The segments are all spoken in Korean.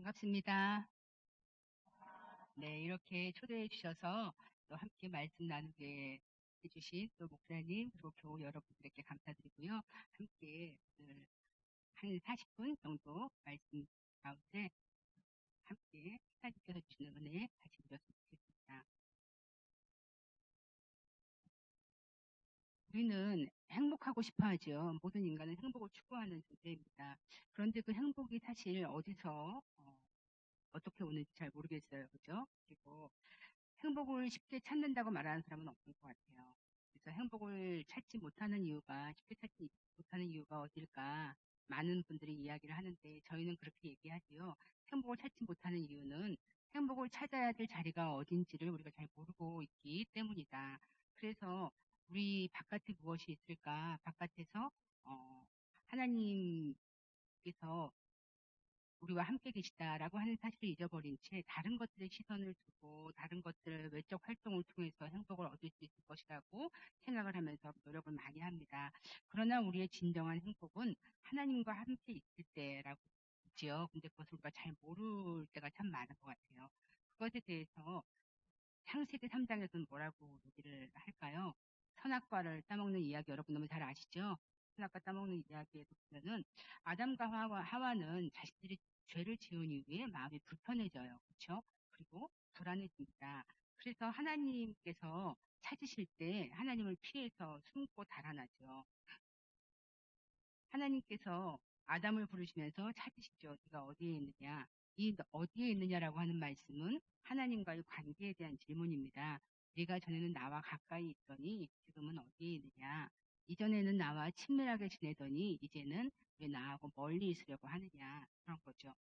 반갑습니다. 네, 이렇게 초대해 주셔서 또 함께 말씀 나누게 해주신 또 목사님 그리고 교우 여러분들에게 감사드리고요. 함께 오늘 한 40분 정도 말씀 가운데 함께 하나님께서 주시는 은혜 같이 누렸으면 좋겠습니다. 우리는 행복하고 싶어 하죠. 모든 인간은 행복을 추구하는 존재입니다. 그런데 그 행복이 사실 어디서 어떻게 오는지 잘 모르겠어요. 그죠? 그리고 행복을 쉽게 찾는다고 말하는 사람은 없는 것 같아요. 그래서 행복을 찾지 못하는 이유가, 쉽게 찾지 못하는 이유가 어딜까? 많은 분들이 이야기를 하는데 저희는 그렇게 얘기하지요. 행복을 찾지 못하는 이유는 행복을 찾아야 될 자리가 어딘지를 우리가 잘 모르고 있기 때문이다. 그래서 우리 바깥에 무엇이 있을까? 바깥에서 하나님께서 우리와 함께 계시다라고 하는 사실을 잊어버린 채 다른 것들에 시선을 두고 다른 것들 외적 활동을 통해서 행복을 얻을 수 있을 것이라고 생각을 하면서 노력을 많이 합니다. 그러나 우리의 진정한 행복은 하나님과 함께 있을 때라고 있지요. 근데 그것을 우리가 잘 모를 때가 참 많은 것 같아요. 그것에 대해서 창세기 3장에서는 뭐라고 얘기를 할까요? 선악과를 따먹는 이야기 여러분 너무 잘 아시죠? 선악과 따먹는 이야기에서 보면은 아담과 하와는 자신들이 죄를 지은 이후에 마음이 불편해져요. 그렇죠? 그리고 불안해집니다. 그래서 하나님께서 찾으실 때 하나님을 피해서 숨고 달아나죠. 하나님께서 아담을 부르시면서 찾으시죠. 네가 어디에 있느냐? 이 어디에 있느냐라고 하는 말씀은 하나님과의 관계에 대한 질문입니다. 네가 전에는 나와 가까이 있더니 지금은 어디에 있느냐? 이전에는 나와 친밀하게 지내더니 이제는 왜 나하고 멀리 있으려고 하느냐? 그런 거죠.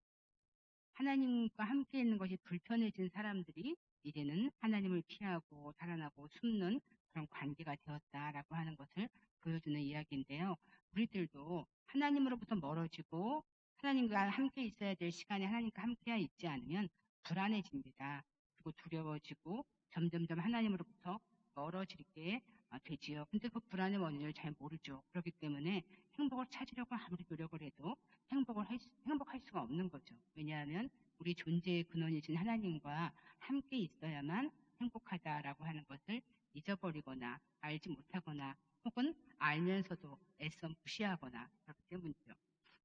하나님과 함께 있는 것이 불편해진 사람들이 이제는 하나님을 피하고 달아나고 숨는 그런 관계가 되었다라고 하는 것을 보여주는 이야기인데요. 우리들도 하나님으로부터 멀어지고 하나님과 함께 있어야 될 시간에 하나님과 함께 있지 않으면 불안해집니다. 그리고 두려워지고 점점점 하나님으로부터 멀어지게 되지요. 근데 그 불안의 원인을 잘 모르죠. 그렇기 때문에 행복을 찾으려고 아무리 노력을 해도 행복할 수가 없는 거죠. 왜냐하면 우리 존재의 근원이신 하나님과 함께 있어야만 행복하다라고 하는 것을 잊어버리거나 알지 못하거나 혹은 알면서도 애써 무시하거나 그렇기 때문이죠.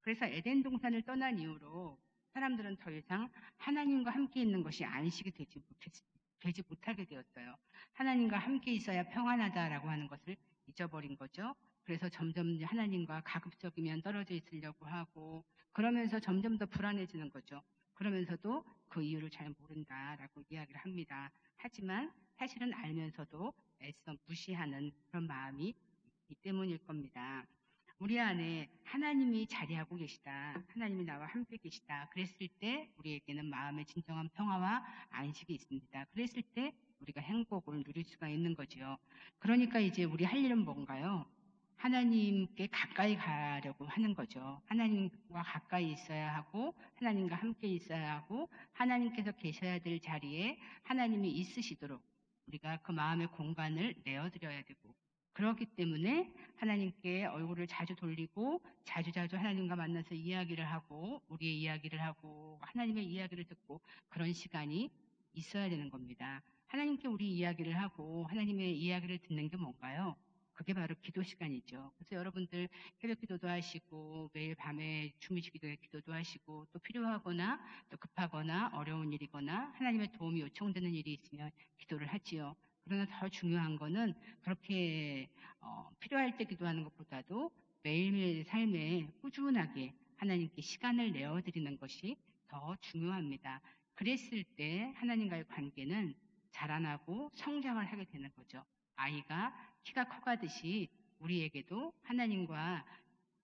그래서 에덴 동산을 떠난 이후로 사람들은 더 이상 하나님과 함께 있는 것이 안식이 되지 못하게 되었어요. 하나님과 함께 있어야 평안하다라고 하는 것을 잊어버린 거죠. 그래서 점점 이제 하나님과 가급적이면 떨어져 있으려고 하고 그러면서 점점 더 불안해지는 거죠. 그러면서도 그 이유를 잘 모른다라고 이야기를 합니다. 하지만 사실은 알면서도 애써 무시하는 그런 마음이 있기 때문일 겁니다. 우리 안에 하나님이 자리하고 계시다. 하나님이 나와 함께 계시다. 그랬을 때 우리에게는 마음의 진정한 평화와 안식이 있습니다. 그랬을 때 우리가 행복을 누릴 수가 있는 거지요. 그러니까 이제 우리 할 일은 뭔가요? 하나님께 가까이 가려고 하는 거죠. 하나님과 가까이 있어야 하고 하나님과 함께 있어야 하고 하나님께서 계셔야 될 자리에 하나님이 있으시도록 우리가 그 마음의 공간을 내어드려야 되고 그렇기 때문에 하나님께 얼굴을 자주 돌리고 자주자주 하나님과 만나서 이야기를 하고 우리의 이야기를 하고 하나님의 이야기를 듣고 그런 시간이 있어야 되는 겁니다. 하나님께 우리 이야기를 하고 하나님의 이야기를 듣는 게 뭔가요? 그게 바로 기도 시간이죠. 그래서 여러분들 새벽 기도도 하시고 매일 밤에 주무시 기도에 기도도 하시고 또 필요하거나 또 급하거나 어려운 일이거나 하나님의 도움이 요청되는 일이 있으면 기도를 하지요. 그러나 더 중요한 거는 그렇게 필요할 때 기도하는 것보다도 매일매일 삶에 꾸준하게 하나님께 시간을 내어드리는 것이 더 중요합니다. 그랬을 때 하나님과의 관계는 자라나고 성장을 하게 되는 거죠. 아이가 키가 커가듯이 우리에게도 하나님과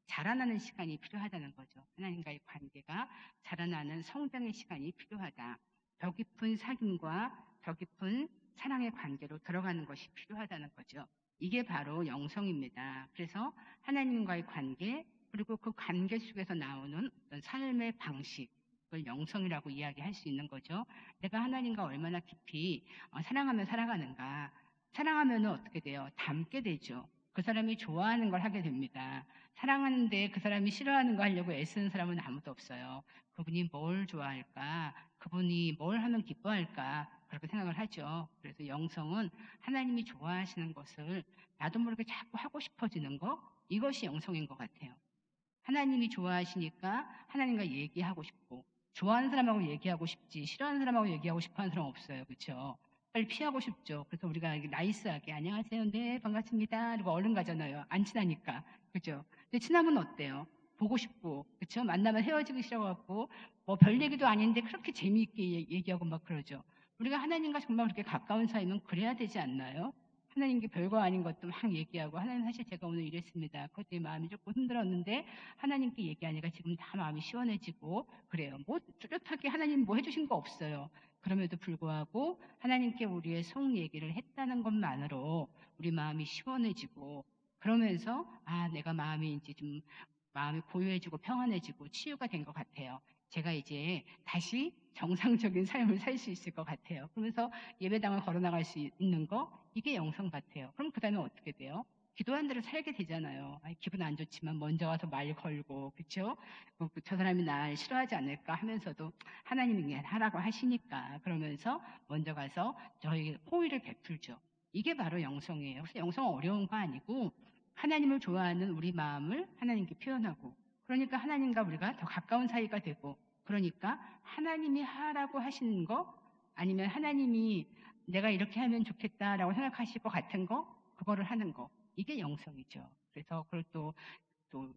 자라나는 시간이 필요하다는 거죠. 하나님과의 관계가 자라나는 성장의 시간이 필요하다. 더 깊은 사귐과 더 깊은 사랑의 관계로 들어가는 것이 필요하다는 거죠. 이게 바로 영성입니다. 그래서 하나님과의 관계 그리고 그 관계 속에서 나오는 어떤 삶의 방식을 영성이라고 이야기할 수 있는 거죠. 내가 하나님과 얼마나 깊이 사랑하며 살아가는가. 사랑하면 어떻게 돼요? 닮게 되죠. 그 사람이 좋아하는 걸 하게 됩니다. 사랑하는데 그 사람이 싫어하는 거 하려고 애쓰는 사람은 아무도 없어요. 그분이 뭘 좋아할까? 그분이 뭘 하면 기뻐할까? 그렇게 생각을 하죠. 그래서 영성은 하나님이 좋아하시는 것을 나도 모르게 자꾸 하고 싶어지는 거, 이것이 영성인 것 같아요. 하나님이 좋아하시니까 하나님과 얘기하고 싶고, 좋아하는 사람하고 얘기하고 싶지, 싫어하는 사람하고 얘기하고 싶어 하는 사람 없어요. 그렇죠? 빨리 피하고 싶죠. 그래서 우리가 나이스하게 안녕하세요, 네 반갑습니다, 그리고 얼른 가잖아요. 안 친하니까. 그죠? 근데 친하면 어때요? 보고 싶고, 그렇죠? 만나면 헤어지기 싫어갖고 뭐 별 얘기도 아닌데 그렇게 재미있게 얘기하고 막 그러죠. 우리가 하나님과 정말 그렇게 가까운 사이면 그래야 되지 않나요? 하나님께 별거 아닌 것도 막 얘기하고, 하나님 사실 제가 오늘 이랬습니다. 그때 마음이 조금 힘들었는데 하나님께 얘기하니까 지금 다 마음이 시원해지고 그래요. 뭐 뚜렷하게 하나님 뭐 해주신 거 없어요. 그럼에도 불구하고 하나님께 우리의 속 얘기를 했다는 것만으로 우리 마음이 시원해지고, 그러면서 아, 내가 마음이 이제 좀 마음이 고요해지고 평안해지고 치유가 된 것 같아요. 제가 이제 다시 정상적인 삶을 살 수 있을 것 같아요. 그러면서 예배당을 걸어 나갈 수 있는 거, 이게 영성 같아요. 그럼 그 다음에 어떻게 돼요? 기도한 대로 살게 되잖아요. 아이, 기분 안 좋지만 먼저 와서 말 걸고, 그쵸? 저 사람이 날 싫어하지 않을까 하면서도 하나님이 그냥 하라고 하시니까, 그러면서 먼저 가서 저희 호의를 베풀죠. 이게 바로 영성이에요. 그래서 영성은 어려운 거 아니고, 하나님을 좋아하는 우리 마음을 하나님께 표현하고, 그러니까 하나님과 우리가 더 가까운 사이가 되고, 그러니까 하나님이 하라고 하시는 거, 아니면 하나님이 내가 이렇게 하면 좋겠다라고 생각하실 것 같은 거, 그거를 하는 거. 이게 영성이죠. 그래서 그걸 또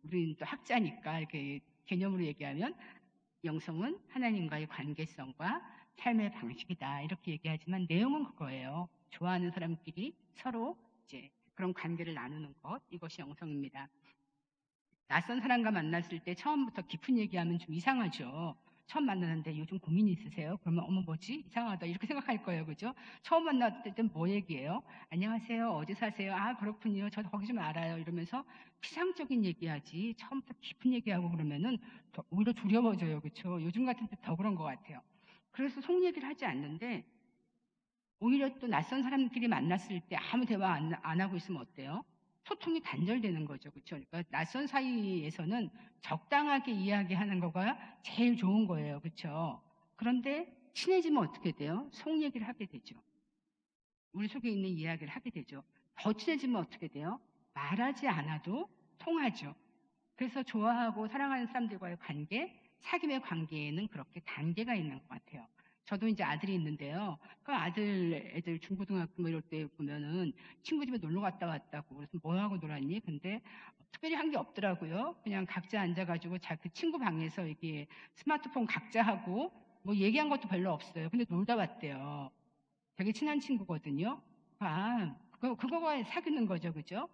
우리는 또 학자니까 이렇게 개념으로 얘기하면 영성은 하나님과의 관계성과 삶의 방식이다, 이렇게 얘기하지만 내용은 그거예요. 좋아하는 사람끼리 서로 이제 그런 관계를 나누는 것, 이것이 영성입니다. 낯선 사람과 만났을 때 처음부터 깊은 얘기하면 좀 이상하죠. 처음 만나는데 요즘 고민 있으세요? 그러면 어머 뭐지? 이상하다, 이렇게 생각할 거예요. 그죠? 처음 만났을 때는 뭐 얘기해요? 안녕하세요. 어디 사세요? 아, 그렇군요. 저 거기 좀 알아요. 이러면서 피상적인 얘기하지, 처음부터 깊은 얘기하고 그러면은 오히려 두려워져요. 그렇죠? 요즘 같은 때 더 그런 것 같아요. 그래서 속 얘기를 하지 않는데, 오히려 또 낯선 사람끼리 만났을 때 아무 대화 안 하고 있으면 어때요? 소통이 단절되는 거죠. 그렇죠? 그러니까 낯선 사이에서는 적당하게 이야기하는 거가 제일 좋은 거예요. 그렇죠? 그런데 친해지면 어떻게 돼요? 속 얘기를 하게 되죠. 우리 속에 있는 이야기를 하게 되죠. 더 친해지면 어떻게 돼요? 말하지 않아도 통하죠. 그래서 좋아하고 사랑하는 사람들과의 관계, 사귐의 관계에는 그렇게 단계가 있는 것 같아요. 저도 이제 아들이 있는데요. 그 애들 중고등학교 뭐 이럴 때 보면은 친구 집에 놀러 갔다 왔다고. 그래서 뭐 하고 놀았니? 근데 특별히 한 게 없더라고요. 그냥 각자 앉아가지고 그 친구 방에서 이게 스마트폰 각자 하고 뭐 얘기한 것도 별로 없어요. 근데 놀다 왔대요. 되게 친한 친구거든요. 아, 그거가 사귀는 거죠. 그죠?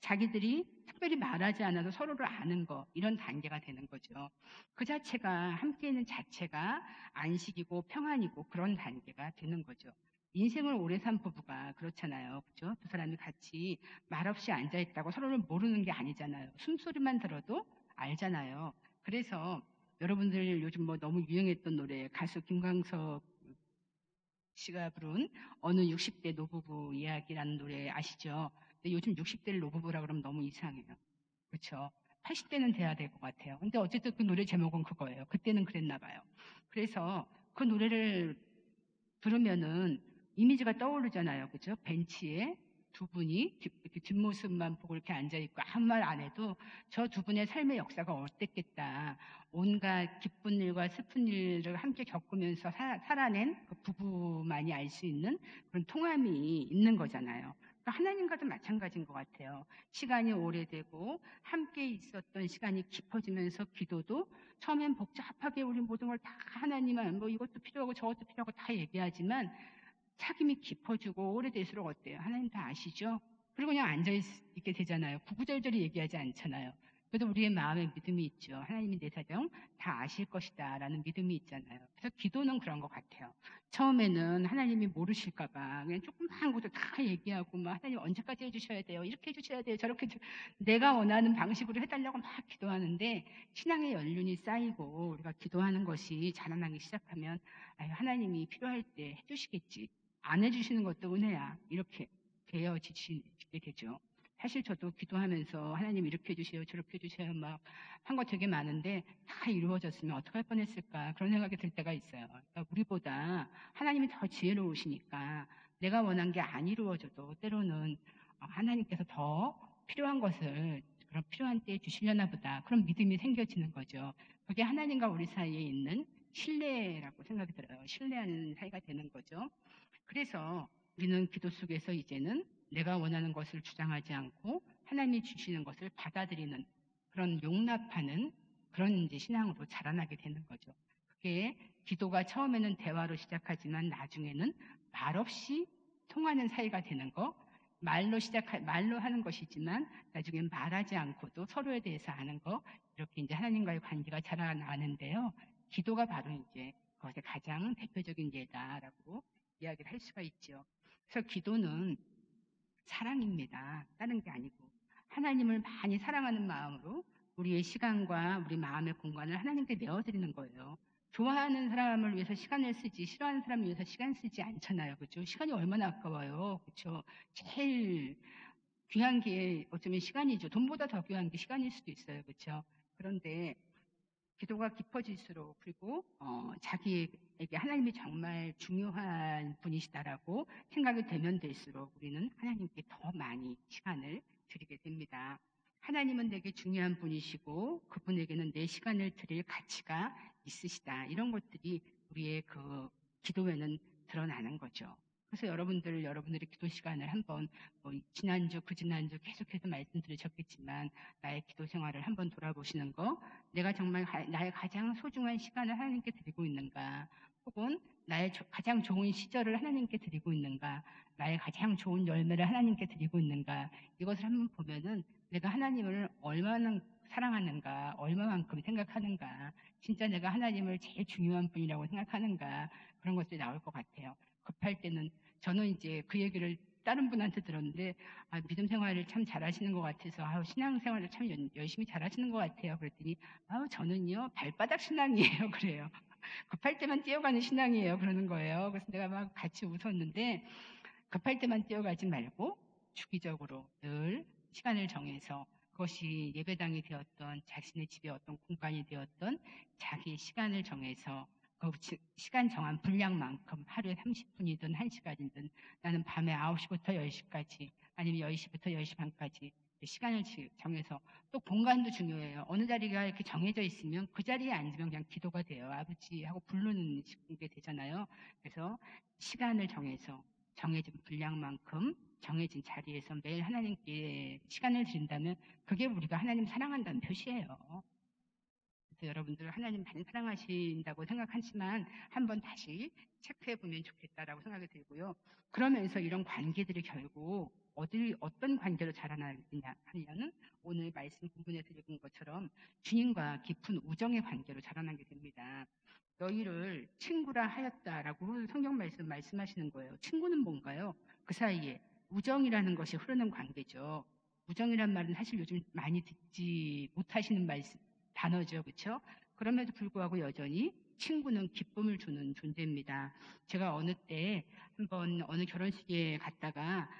자기들이 특별히 말하지 않아도 서로를 아는 거, 이런 단계가 되는 거죠. 그 자체가, 함께 있는 자체가 안식이고 평안이고 그런 단계가 되는 거죠. 인생을 오래 산 부부가 그렇잖아요. 그죠? 두 사람이 같이 말없이 앉아있다고 서로를 모르는 게 아니잖아요. 숨소리만 들어도 알잖아요. 그래서 여러분들 요즘 뭐 너무 유행했던 노래, 가수 김광석 씨가 부른 어느 60대 노부부 이야기라는 노래 아시죠? 근데 요즘 60대를 노부부라 그러면 너무 이상해요. 그렇죠? 80대는 돼야 될 것 같아요. 근데 어쨌든 그 노래 제목은 그거예요. 그때는 그랬나 봐요. 그래서 그 노래를 들으면은 이미지가 떠오르잖아요. 그죠? 벤치에 두 분이 이렇게 뒷모습만 보고 이렇게 앉아있고 아무 말 안 해도 저 두 분의 삶의 역사가 어땠겠다. 온갖 기쁜 일과 슬픈 일을 함께 겪으면서 살아낸 그 부부만이 알 수 있는 그런 통함이 있는 거잖아요. 그러니까 하나님과도 마찬가지인 것 같아요. 시간이 오래되고 함께 있었던 시간이 깊어지면서 기도도 처음엔 복잡하게 우리 모든 걸 다 하나님은 뭐 이것도 필요하고 저것도 필요하고 다 얘기하지만 사귐이 깊어지고 오래될수록 어때요? 하나님 다 아시죠? 그리고 그냥 앉아있게 되잖아요. 구구절절히 얘기하지 않잖아요. 그래도 우리의 마음에 믿음이 있죠. 하나님이 내 사정 다 아실 것이다 라는 믿음이 있잖아요. 그래서 기도는 그런 것 같아요. 처음에는 하나님이 모르실까봐 그냥 조금만 것도 다 얘기하고 막 하나님 언제까지 해주셔야 돼요? 이렇게 해주셔야 돼요. 저렇게 내가 원하는 방식으로 해달라고 막 기도하는데, 신앙의 연륜이 쌓이고 우리가 기도하는 것이 자라나기 시작하면 아유, 하나님이 필요할 때 해주시겠지, 안 해주시는 것도 은혜야, 이렇게 되어지게 되죠. 사실 저도 기도하면서 하나님 이렇게 해주세요, 저렇게 해주세요 막 한 거 되게 많은데 다 이루어졌으면 어떡할 뻔했을까 그런 생각이 들 때가 있어요. 그러니까 우리보다 하나님이 더 지혜로우시니까 내가 원한 게 안 이루어져도 때로는 하나님께서 더 필요한 것을 그런 필요한 때에 주시려나 보다 그런 믿음이 생겨지는 거죠. 그게 하나님과 우리 사이에 있는 신뢰라고 생각이 들어요. 신뢰하는 사이가 되는 거죠. 그래서 우리는 기도 속에서 이제는 내가 원하는 것을 주장하지 않고 하나님이 주시는 것을 받아들이는 그런 용납하는 그런 이제 신앙으로 자라나게 되는 거죠. 그게 기도가 처음에는 대화로 시작하지만 나중에는 말없이 통하는 사이가 되는 거, 말로 하는 것이지만 나중엔 말하지 않고도 서로에 대해서 아는 거, 이렇게 이제 하나님과의 관계가 자라나는데요. 기도가 바로 이제 그것의 가장 대표적인 예다라고 이야기를 할 수가 있죠. 그래서 기도는 사랑입니다. 다른 게 아니고 하나님을 많이 사랑하는 마음으로 우리의 시간과 우리 마음의 공간을 하나님께 내어드리는 거예요. 좋아하는 사람을 위해서 시간을 쓰지 싫어하는 사람을 위해서 시간 쓰지 않잖아요. 그렇죠? 시간이 얼마나 아까워요. 그렇죠? 제일 귀한 게 어쩌면 시간이죠. 돈보다 더 귀한 게 시간일 수도 있어요. 그렇죠? 그런데 기도가 깊어질수록 그리고 자기에게 하나님이 정말 중요한 분이시다라고 생각이 되면 될수록 우리는 하나님께 더 많이 시간을 드리게 됩니다. 하나님은 내게 중요한 분이시고 그분에게는 내 시간을 드릴 가치가 있으시다. 이런 것들이 우리의 그 기도에는 드러나는 거죠. 그래서 여러분들의 기도 시간을 한번 지난주, 그지난주 계속해서 말씀 들으셨겠지만 나의 기도 생활을 한번 돌아보시는 거, 내가 정말 나의 가장 소중한 시간을 하나님께 드리고 있는가, 혹은 나의 가장 좋은 시절을 하나님께 드리고 있는가, 나의 가장 좋은 열매를 하나님께 드리고 있는가, 이것을 한번 보면은 내가 하나님을 얼마나 사랑하는가, 얼마만큼 생각하는가, 진짜 내가 하나님을 제일 중요한 분이라고 생각하는가, 그런 것들이 나올 것 같아요. 급할 때는 저는 이제 그 얘기를 다른 분한테 들었는데 믿음 생활을 참 잘하시는 것 같아서 신앙 생활을 참 열심히 잘하시는 것 같아요. 그랬더니 저는요 발바닥 신앙이에요. 그래요. 급할 때만 뛰어가는 신앙이에요. 그러는 거예요. 그래서 내가 막 같이 웃었는데 급할 때만 뛰어가지 말고 주기적으로 늘 시간을 정해서 그것이 예배당이 되었던 자신의 집의 어떤 공간이 되었던 자기의 시간을 정해서 그 시간 정한 분량만큼 하루에 30분이든 1시간이든 나는 밤에 9시부터 10시까지 아니면 10시부터 10시 반까지 시간을 정해서 또 공간도 중요해요. 어느 자리가 이렇게 정해져 있으면 그 자리에 앉으면 그냥 기도가 돼요. 아버지 하고 부르는 게 되잖아요. 그래서 시간을 정해서 정해진 분량만큼 정해진 자리에서 매일 하나님께 시간을 드린다면 그게 우리가 하나님 사랑한다는 표시예요. 그래서 여러분들 하나님 많이 사랑하신다고 생각하지만 한번 다시 체크해 보면 좋겠다라고 생각이 들고요. 그러면서 이런 관계들이 결국 어떤 관계로 자라나느냐 하면은 오늘 말씀 부분에서 읽은 것처럼 주님과 깊은 우정의 관계로 자라나게 됩니다. 너희를 친구라 하였다라고 성경 말씀하시는 거예요. 친구는 뭔가요? 그 사이에 우정이라는 것이 흐르는 관계죠. 우정이란 말은 사실 요즘 많이 듣지 못하시는 단어죠. 그렇죠? 그럼에도 불구하고 여전히 친구는 기쁨을 주는 존재입니다. 제가 어느 때 한번 어느 결혼식에 갔다가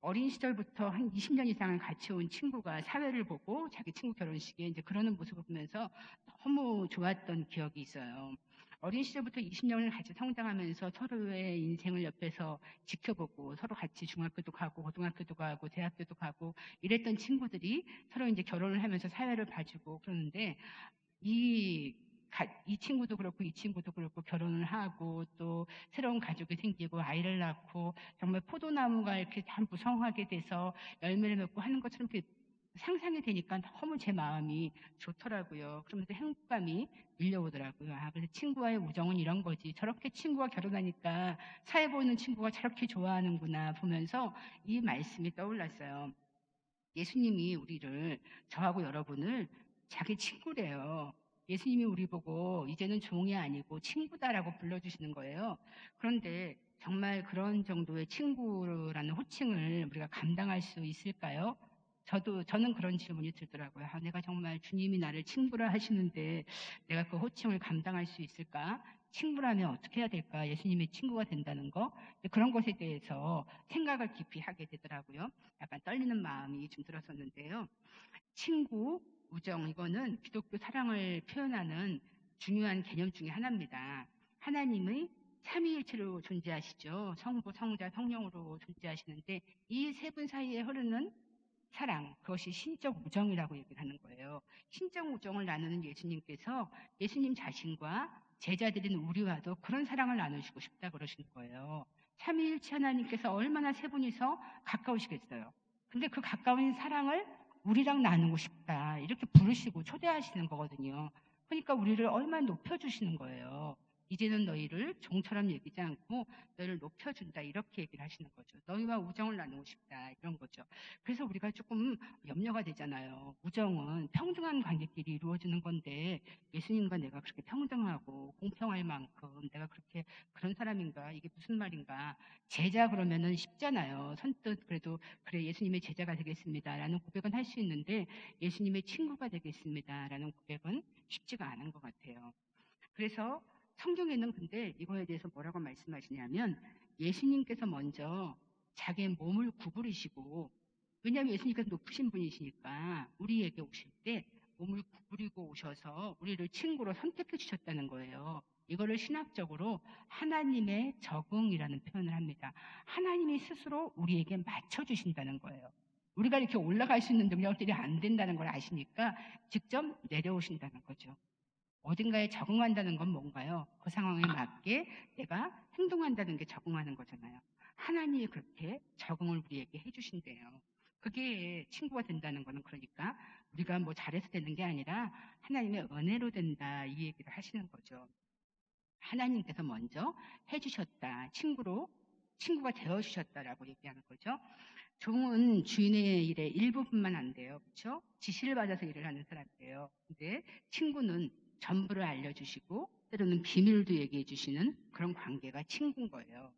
어린 시절부터 한 20년 이상을 같이 온 친구가 사회를 보고 자기 친구 결혼식에 이제 그러는 모습을 보면서 너무 좋았던 기억이 있어요. 어린 시절부터 20년을 같이 성장하면서 서로의 인생을 옆에서 지켜보고 서로 같이 중학교도 가고 고등학교도 가고 대학교도 가고 이랬던 친구들이 서로 이제 결혼을 하면서 사회를 봐주고 그러는데 이 친구도 그렇고 이 친구도 그렇고 결혼을 하고 또 새로운 가족이 생기고 아이를 낳고 정말 포도나무가 이렇게 다 무성하게 돼서 열매를 맺고 하는 것처럼 이렇게 상상이 되니까 너무 제 마음이 좋더라고요. 그러면서 행복감이 밀려오더라고요. 그래서 친구와의 우정은 이런 거지. 저렇게 친구가 결혼하니까 사회 보이는 친구가 저렇게 좋아하는구나 보면서 이 말씀이 떠올랐어요. 예수님이 저하고 여러분을 자기 친구래요. 예수님이 우리 보고 이제는 종이 아니고 친구다라고 불러주시는 거예요. 그런데 정말 그런 정도의 친구라는 호칭을 우리가 감당할 수 있을까요? 저는 그런 질문이 들더라고요. 내가 정말 주님이 나를 친구라 하시는데 내가 그 호칭을 감당할 수 있을까? 친구라면 어떻게 해야 될까? 예수님의 친구가 된다는 거, 그런 것에 대해서 생각을 깊이 하게 되더라고요. 약간 떨리는 마음이 좀 들었었는데요. 친구, 우정, 이거는 기독교 사랑을 표현하는 중요한 개념 중에 하나입니다. 하나님의 삼위일체로 존재하시죠. 성부, 성자, 성령으로 존재하시는데 이 세 분 사이에 흐르는 사랑, 그것이 신적 우정이라고 얘기를 하는 거예요. 신적 우정을 나누는 예수님께서 예수님 자신과 제자들인 우리와도 그런 사랑을 나누시고 싶다 그러시는 거예요. 삼위일체 하나님께서 얼마나 세 분이서 가까우시겠어요. 근데 그 가까운 사랑을 우리랑 나누고 싶다 이렇게 부르시고 초대하시는 거거든요. 그러니까 우리를 얼마나 높여주시는 거예요. 이제는 너희를 종처럼 여기지 않고 너희를 높여준다 이렇게 얘기를 하시는 거죠. 너희와 우정을 나누고 싶다 이런 거죠. 그래서 우리가 조금 염려가 되잖아요. 우정은 평등한 관계끼리 이루어지는 건데 예수님과 내가 그렇게 평등하고 공평할 만큼 내가 그렇게 그런 사람인가? 이게 무슨 말인가? 제자 그러면은 쉽잖아요. 선뜻 그래도 그래 예수님의 제자가 되겠습니다라는 고백은 할 수 있는데 예수님의 친구가 되겠습니다라는 고백은 쉽지가 않은 것 같아요. 그래서 성경에는 근데 이거에 대해서 뭐라고 말씀하시냐면 예수님께서 먼저 자기의 몸을 구부리시고, 왜냐하면 예수님께서 높으신 분이시니까 우리에게 오실 때 몸을 구부리고 오셔서 우리를 친구로 선택해 주셨다는 거예요. 이거를 신학적으로 하나님의 적응이라는 표현을 합니다. 하나님이 스스로 우리에게 맞춰주신다는 거예요. 우리가 이렇게 올라갈 수 있는 능력들이 안 된다는 걸 아시니까 직접 내려오신다는 거죠. 어딘가에 적응한다는 건 뭔가요? 그 상황에 맞게 내가 행동한다는 게 적응하는 거잖아요. 하나님이 그렇게 적응을 우리에게 해주신대요. 그게 친구가 된다는 거는 그러니까 우리가 뭐 잘해서 되는 게 아니라 하나님의 은혜로 된다 이 얘기를 하시는 거죠. 하나님께서 먼저 해주셨다. 친구가 되어주셨다라고 얘기하는 거죠. 종은 주인의 일에 일부분만 안 돼요. 그렇죠? 지시를 받아서 일을 하는 사람이에요. 근데 친구는 전부를 알려주시고 때로는 비밀도 얘기해 주시는 그런 관계가 친구인 거예요.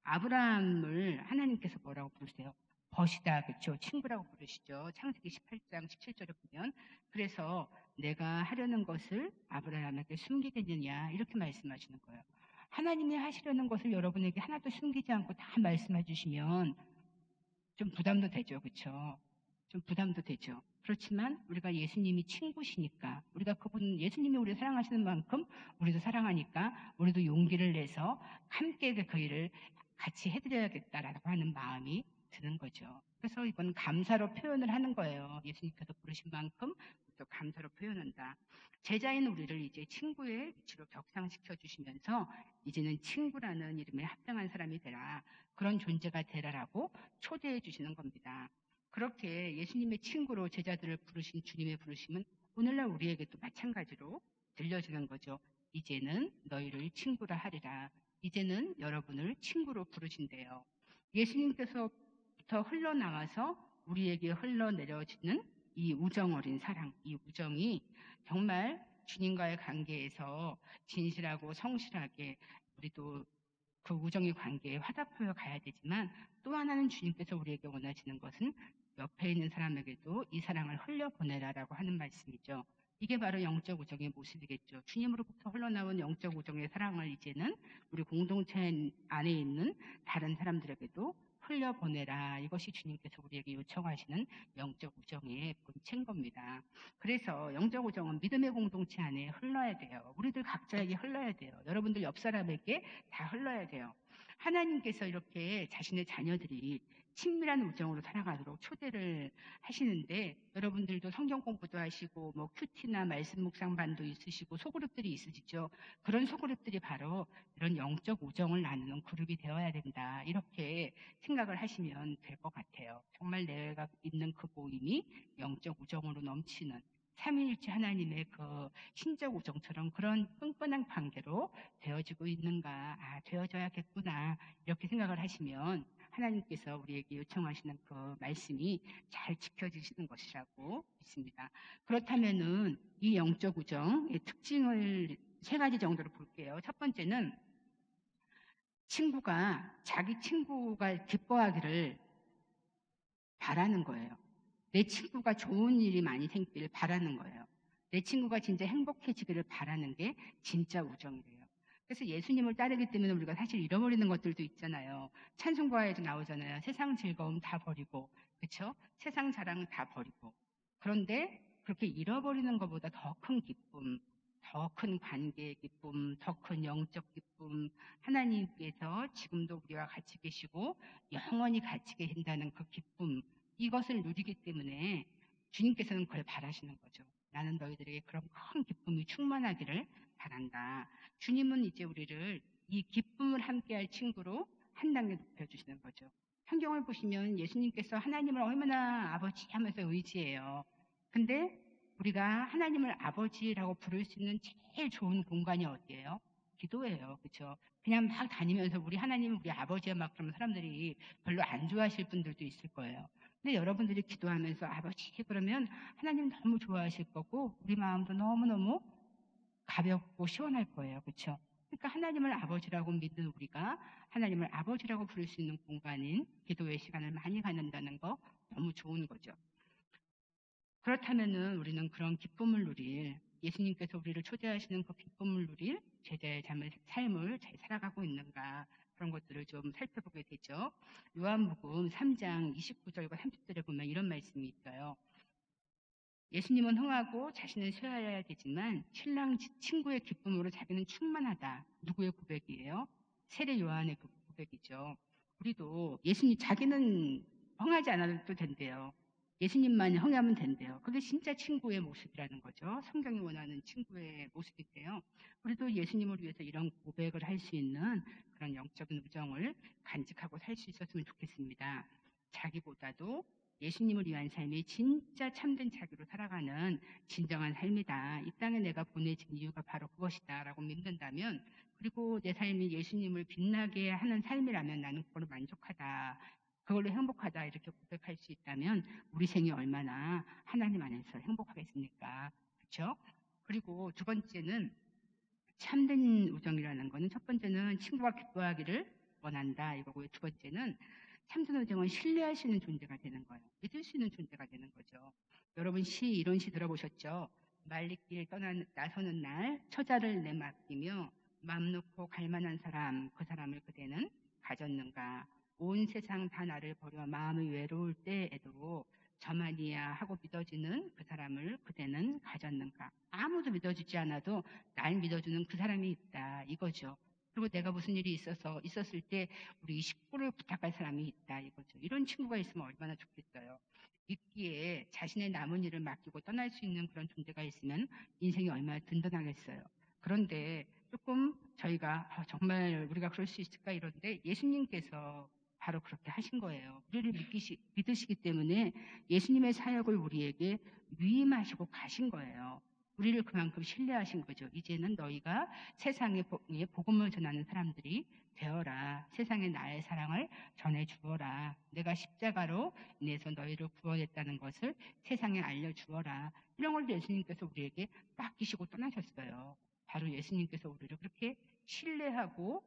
아브라함을 하나님께서 뭐라고 부르세요? 벗이다. 그렇죠? 친구라고 부르시죠. 창세기 18장 17절에 보면. 그래서 내가 하려는 것을 아브라함에게 숨기겠느냐 이렇게 말씀하시는 거예요. 하나님이 하시려는 것을 여러분에게 하나도 숨기지 않고 다 말씀해 주시면 좀 부담도 되죠. 그렇죠? 좀 부담도 되죠. 그렇지만 우리가 예수님이 친구시니까 우리가 그분 예수님이 우리를 사랑하시는 만큼 우리도 사랑하니까 우리도 용기를 내서 함께 그 일을 같이 해드려야겠다라고 하는 마음이 드는 거죠. 그래서 이건 감사로 표현을 하는 거예요. 예수님께서 부르신 만큼 또 감사로 표현한다. 제자인 우리를 이제 친구의 위치로 격상시켜 주시면서 이제는 친구라는 이름에 합당한 사람이 되라. 그런 존재가 되라라고 초대해 주시는 겁니다. 그렇게 예수님의 친구로 제자들을 부르신 주님의 부르심은 오늘날 우리에게도 마찬가지로 들려지는 거죠. 이제는 너희를 친구라 하리라. 이제는 여러분을 친구로 부르신대요. 예수님께서부터 흘러나와서 우리에게 흘러내려지는 이 우정 어린 사랑, 이 우정이 정말 주님과의 관계에서 진실하고 성실하게 우리도 그 우정의 관계에 화답하여 가야 되지만 또 하나는 주님께서 우리에게 원하시는 것은 옆에 있는 사람에게도 이 사랑을 흘려보내라라고 하는 말씀이죠. 이게 바로 영적 우정의 모습이겠죠. 주님으로부터 흘러나온 영적 우정의 사랑을 이제는 우리 공동체 안에 있는 다른 사람들에게도 흘려보내라. 이것이 주님께서 우리에게 요청하시는 영적 우정의 본체인 겁니다. 그래서 영적 우정은 믿음의 공동체 안에 흘러야 돼요. 우리들 각자에게 흘러야 돼요. 여러분들 옆 사람에게 다 흘러야 돼요. 하나님께서 이렇게 자신의 자녀들이 친밀한 우정으로 살아가도록 초대를 하시는데 여러분들도 성경 공부도 하시고 뭐 큐티나 말씀 묵상반도 있으시고 소그룹들이 있으시죠. 그런 소그룹들이 바로 이런 영적 우정을 나누는 그룹이 되어야 된다. 이렇게 생각을 하시면 될 것 같아요. 정말 내가 있는 그 모임이 영적 우정으로 넘치는 삼위일체 하나님의 그 신적 우정처럼 그런 끈끈한 관계로 되어지고 있는가, 되어져야겠구나 이렇게 생각을 하시면 하나님께서 우리에게 요청하시는 그 말씀이 잘 지켜지시는 것이라고 믿습니다. 그렇다면은 이 영적 우정의 특징을 세 가지 정도로 볼게요. 첫 번째는 자기 친구가 기뻐하기를 바라는 거예요. 내 친구가 좋은 일이 많이 생기기를 바라는 거예요. 내 친구가 진짜 행복해지기를 바라는 게 진짜 우정이래요. 그래서 예수님을 따르기 때문에 우리가 사실 잃어버리는 것들도 있잖아요. 찬송가에도 나오잖아요. 세상 즐거움 다 버리고, 그렇죠? 세상 자랑 다 버리고. 그런데 그렇게 잃어버리는 것보다 더 큰 기쁨, 더 큰 관계의 기쁨, 더 큰 영적 기쁨, 하나님께서 지금도 우리와 같이 계시고 영원히 같이 계신다는 그 기쁨, 이것을 누리기 때문에 주님께서는 그걸 바라시는 거죠. 나는 너희들에게 그런 큰 기쁨이 충만하기를 바란다. 주님은 이제 우리를 이 기쁨을 함께할 친구로 한 단계 높여주시는 거죠. 성경을 보시면 예수님께서 하나님을 얼마나 아버지 하면서 의지해요. 근데 우리가 하나님을 아버지라고 부를 수 있는 제일 좋은 공간이 어디예요? 기도예요. 그렇죠? 그냥 막 다니면서 우리 하나님은 우리 아버지야 막 그러면 사람들이 별로 안 좋아하실 분들도 있을 거예요. 근데 여러분들이 기도하면서 아버지 그러면 하나님 너무 좋아하실 거고 우리 마음도 너무너무 가볍고 시원할 거예요. 그렇죠? 그러니까 하나님을 아버지라고 믿는 우리가 하나님을 아버지라고 부를 수 있는 공간인 기도의 시간을 많이 갖는다는 거 너무 좋은 거죠. 그렇다면은 우리는 그런 기쁨을 누릴 예수님께서 우리를 초대하시는 그 기쁨을 누릴 제자의 삶을 잘 살아가고 있는가 그런 것들을 좀 살펴보게 되죠. 요한복음 3장 29절과 30절에 보면 이런 말씀이 있어요. 예수님은 흥하고 자신은 쇠하여야 되지만 신랑 친구의 기쁨으로 자기는 충만하다. 누구의 고백이에요? 세례 요한의 그 고백이죠. 우리도 예수님 자기는 흥하지 않아도 된대요. 예수님만 흥하면 된대요. 그게 진짜 친구의 모습이라는 거죠. 성경이 원하는 친구의 모습인데요. 우리도 예수님을 위해서 이런 고백을 할 수 있는 그런 영적인 우정을 간직하고 살 수 있었으면 좋겠습니다. 자기보다도 예수님을 위한 삶이 진짜 참된 자기로 살아가는 진정한 삶이다. 이 땅에 내가 보내진 이유가 바로 그것이다 라고 믿는다면 그리고 내 삶이 예수님을 빛나게 하는 삶이라면 나는 그걸로 만족하다. 그걸로 행복하다 이렇게 고백할 수 있다면 우리 생이 얼마나 하나님 안에서 행복하겠습니까? 그렇죠? 그리고 두 번째는 참된 우정이라는 거는 첫 번째는 친구가 기뻐하기를 원한다 이거고요. 두 번째는 참된 우정은 신뢰할 수 있는 존재가 되는 거예요. 믿을 수 있는 존재가 되는 거죠. 여러분 이런 시 들어보셨죠? 말리길 나서는 날 처자를 내맡기며 맘 놓고 갈 만한 사람 그 사람을 그대는 가졌는가. 온 세상 다 나를 버려 마음이 외로울 때에도 저만이야 하고 믿어지는 그 사람을 그대는 가졌는가. 아무도 믿어주지 않아도 날 믿어주는 그 사람이 있다 이거죠. 그리고 내가 무슨 일이 있었을 때 우리 식구를 부탁할 사람이 있다 이거죠. 이런 친구가 있으면 얼마나 좋겠어요. 있기에 자신의 남은 일을 맡기고 떠날 수 있는 그런 존재가 있으면 인생이 얼마나 든든하겠어요. 그런데 조금 저희가 정말 우리가 그럴 수 있을까 이런데 예수님께서 바로 그렇게 하신 거예요. 우리를 믿으시기 때문에 예수님의 사역을 우리에게 위임하시고 가신 거예요. 우리를 그만큼 신뢰하신 거죠. 이제는 너희가 세상에 복음을 전하는 사람들이 되어라. 세상에 나의 사랑을 전해주어라. 내가 십자가로 인해서 너희를 구원했다는 것을 세상에 알려주어라. 이런 걸 예수님께서 우리에게 맡기시고 떠나셨어요. 바로 예수님께서 우리를 그렇게 신뢰하고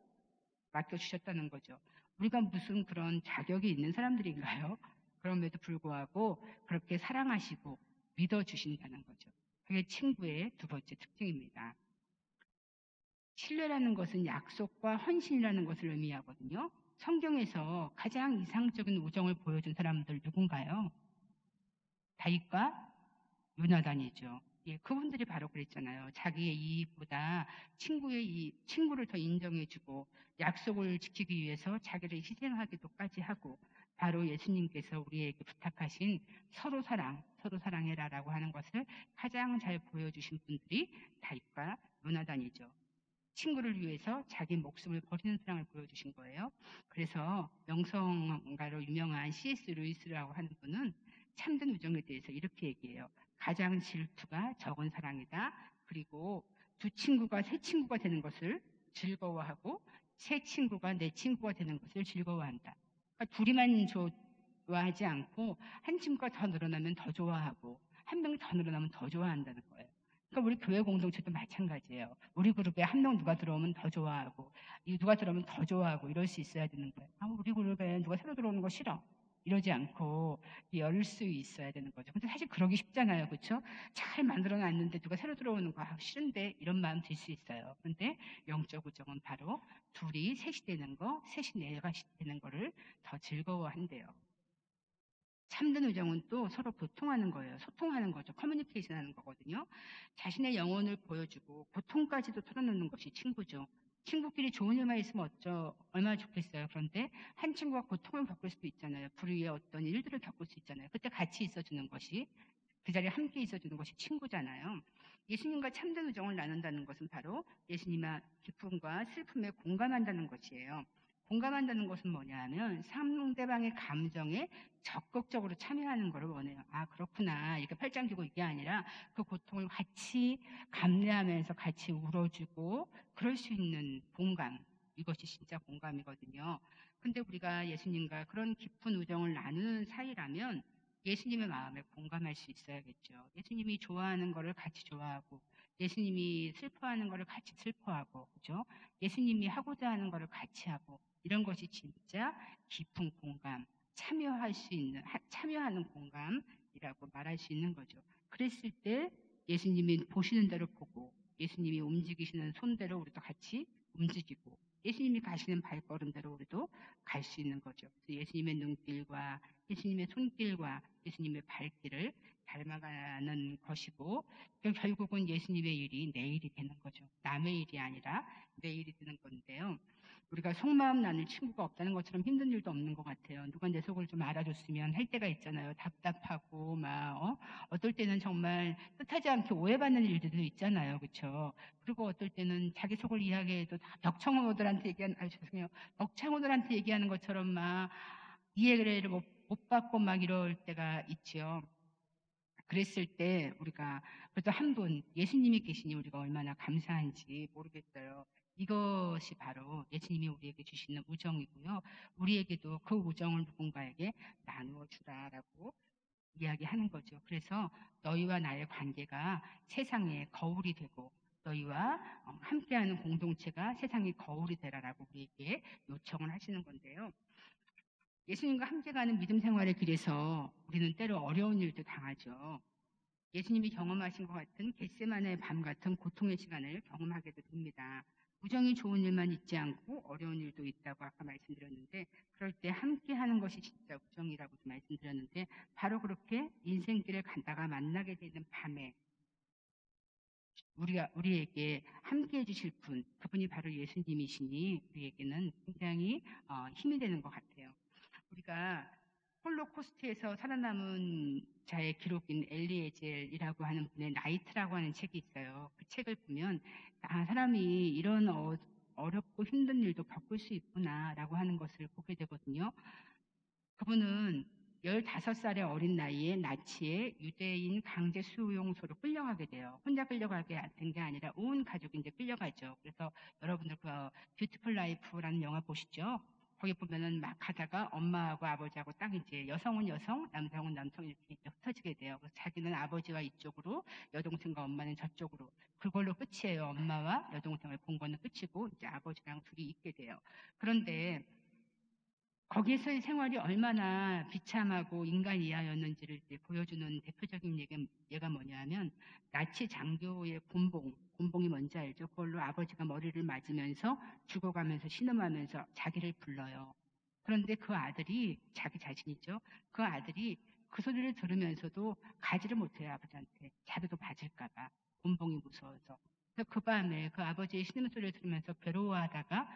맡겨주셨다는 거죠. 우리가 무슨 그런 자격이 있는 사람들인가요? 그럼에도 불구하고 그렇게 사랑하시고 믿어주신다는 거죠. 그게 친구의 두 번째 특징입니다. 신뢰라는 것은 약속과 헌신이라는 것을 의미하거든요. 성경에서 가장 이상적인 우정을 보여준 사람들 누군가요? 다윗과 요나단이죠. 예, 그분들이 바로 그랬잖아요. 자기의 이익보다 친구를 더 인정해주고 약속을 지키기 위해서 자기를 희생하기도까지 하고 바로 예수님께서 우리에게 부탁하신 서로 사랑해라라고 하는 것을 가장 잘 보여주신 분들이 다윗과 요나단이죠. 친구를 위해서 자기 목숨을 버리는 사랑을 보여주신 거예요. 그래서 명성가로 유명한 C.S. 루이스라고 하는 분은 참된 우정에 대해서 이렇게 얘기해요. 가장 질투가 적은 사랑이다. 그리고 두 친구가 새 친구가 되는 것을 즐거워하고 새 친구가 내 친구가 되는 것을 즐거워한다. 그러니까 둘이만 좋아하지 않고 한 친구가 더 늘어나면 더 좋아하고 한 명이 더 늘어나면 더 좋아한다는 거예요. 그러니까 우리 교회 공동체도 마찬가지예요. 우리 그룹에 한 명 누가 들어오면 더 좋아하고 누가 들어오면 더 좋아하고 이럴 수 있어야 되는 거예요. 우리 그룹에 누가 새로 들어오는 거 싫어. 이러지 않고 열 수 있어야 되는 거죠. 근데 사실 그러기 쉽잖아요. 그렇죠? 잘 만들어 놨는데 누가 새로 들어오는 거 싫은데 이런 마음 들 수 있어요. 근데 영적 우정은 바로 둘이 셋이 되는 거, 셋이 내가 되는 거를 더 즐거워한대요. 참된 우정은 또 서로 교통하는 거예요. 소통하는 거죠. 커뮤니케이션 하는 거거든요. 자신의 영혼을 보여주고 고통까지도 털어놓는 것이 친구죠. 친구끼리 좋은 일만 있으면 얼마나 좋겠어요. 그런데 한 친구가 고통을 겪을 수도 있잖아요. 불의의 어떤 일들을 겪을 수 있잖아요. 그때 같이 있어주는 것이, 그 자리에 함께 있어주는 것이 친구잖아요. 예수님과 참된 우정을 나눈다는 것은 바로 예수님의 기쁨과 슬픔에 공감한다는 것이에요. 공감한다는 것은 뭐냐 하면 상대방의 감정에 적극적으로 참여하는 것을 원해요. 아, 그렇구나. 이렇게 팔짱 끼고 이게 아니라 그 고통을 같이 감내하면서 같이 울어주고 그럴 수 있는 공감. 이것이 진짜 공감이거든요. 근데 우리가 예수님과 그런 깊은 우정을 나누는 사이라면 예수님의 마음에 공감할 수 있어야겠죠. 예수님이 좋아하는 거를 같이 좋아하고, 예수님이 슬퍼하는 거를 같이 슬퍼하고, 그죠? 예수님이 하고자 하는 거를 같이 하고, 이런 것이 진짜 깊은 공감, 참여하는 공감이라고 말할 수 있는 거죠. 그랬을 때 예수님이 보시는 대로 보고, 예수님이 움직이시는 손대로 우리도 같이 움직이고, 예수님이 가시는 발걸음대로 우리도 갈 수 있는 거죠. 그래서 예수님의 눈길과 예수님의 손길과 예수님의 발길을 닮아가는 것이고, 결국은 예수님의 일이 내 일이 되는 거죠. 남의 일이 아니라 내 일이 되는 건데요. 우리가 속마음 나눌 친구가 없다는 것처럼 힘든 일도 없는 것 같아요. 누가 내 속을 좀 알아줬으면 할 때가 있잖아요. 답답하고 어떨 때는 정말 뜻하지 않게 오해받는 일들도 있잖아요. 그렇죠? 그리고 어떨 때는 자기 속을 이야기해도 다 벽창호들한테 죄송해요. 벽창호들한테 얘기하는 것처럼 이해를 못 받고 이럴 때가 있죠. 그랬을 때 우리가 그래도 한 분 예수님이 계시니 우리가 얼마나 감사한지 모르겠어요. 이것이 바로 예수님이 우리에게 주시는 우정이고요. 우리에게도 그 우정을 누군가에게 나누어 주라라고 이야기하는 거죠. 그래서 너희와 나의 관계가 세상의 거울이 되고 너희와 함께하는 공동체가 세상의 거울이 되라라고 우리에게 요청을 하시는 건데요. 예수님과 함께 가는 믿음 생활의 길에서 우리는 때로 어려운 일도 당하죠. 예수님이 경험하신 것 같은 겟세마네의 밤 같은 고통의 시간을 경험하게도 됩니다. 우정이 좋은 일만 있지 않고 어려운 일도 있다고 아까 말씀드렸는데 그럴 때 함께 하는 것이 진짜 우정이라고도 말씀드렸는데 바로 그렇게 인생길을 간다가 만나게 되는 밤에 우리에게 함께 해주실 분, 그분이 바로 예수님이시니 우리에게는 굉장히 힘이 되는 것 같아요. 우리가 홀로코스트에서 살아남은 자의 기록인 엘리에젤이라고 하는 분의 나이트라고 하는 책이 있어요. 그 책을 보면 사람이 이런 어렵고 힘든 일도 겪을 수 있구나라고 하는 것을 보게 되거든요. 그분은 15살의 어린 나이에 나치의 유대인 강제 수용소로 끌려가게 돼요. 혼자 끌려가게 된 게 아니라 온 가족이 이제 끌려가죠. 그래서 여러분들 그 뷰티풀 라이프라는 영화 보시죠? 거기 보면은 막 가다가 엄마하고 아버지하고 딱 이제 여성은 여성, 남성은 남성 이렇게 흩어지게 돼요. 그래서 자기는 아버지가 이쪽으로, 여동생과 엄마는 저쪽으로. 그걸로 끝이에요. 엄마와 여동생을 본 거는 끝이고 이제 아버지랑 둘이 있게 돼요. 그런데 거기에서의 생활이 얼마나 비참하고 인간 이하였는지를 이제 보여주는 대표적인 예가 뭐냐면 나치 장교의 곤봉이 뭔지 알죠? 그걸로 아버지가 머리를 맞으면서 죽어가면서 신음하면서 자기를 불러요. 그런데 그 아들이 자기 자신이죠. 그 아들이 그 소리를 들으면서도 가지를 못해요. 아버지한테. 자기도 맞을까봐. 곤봉이 무서워서. 그래서 그 밤에 그 아버지의 신음소리를 들으면서 괴로워하다가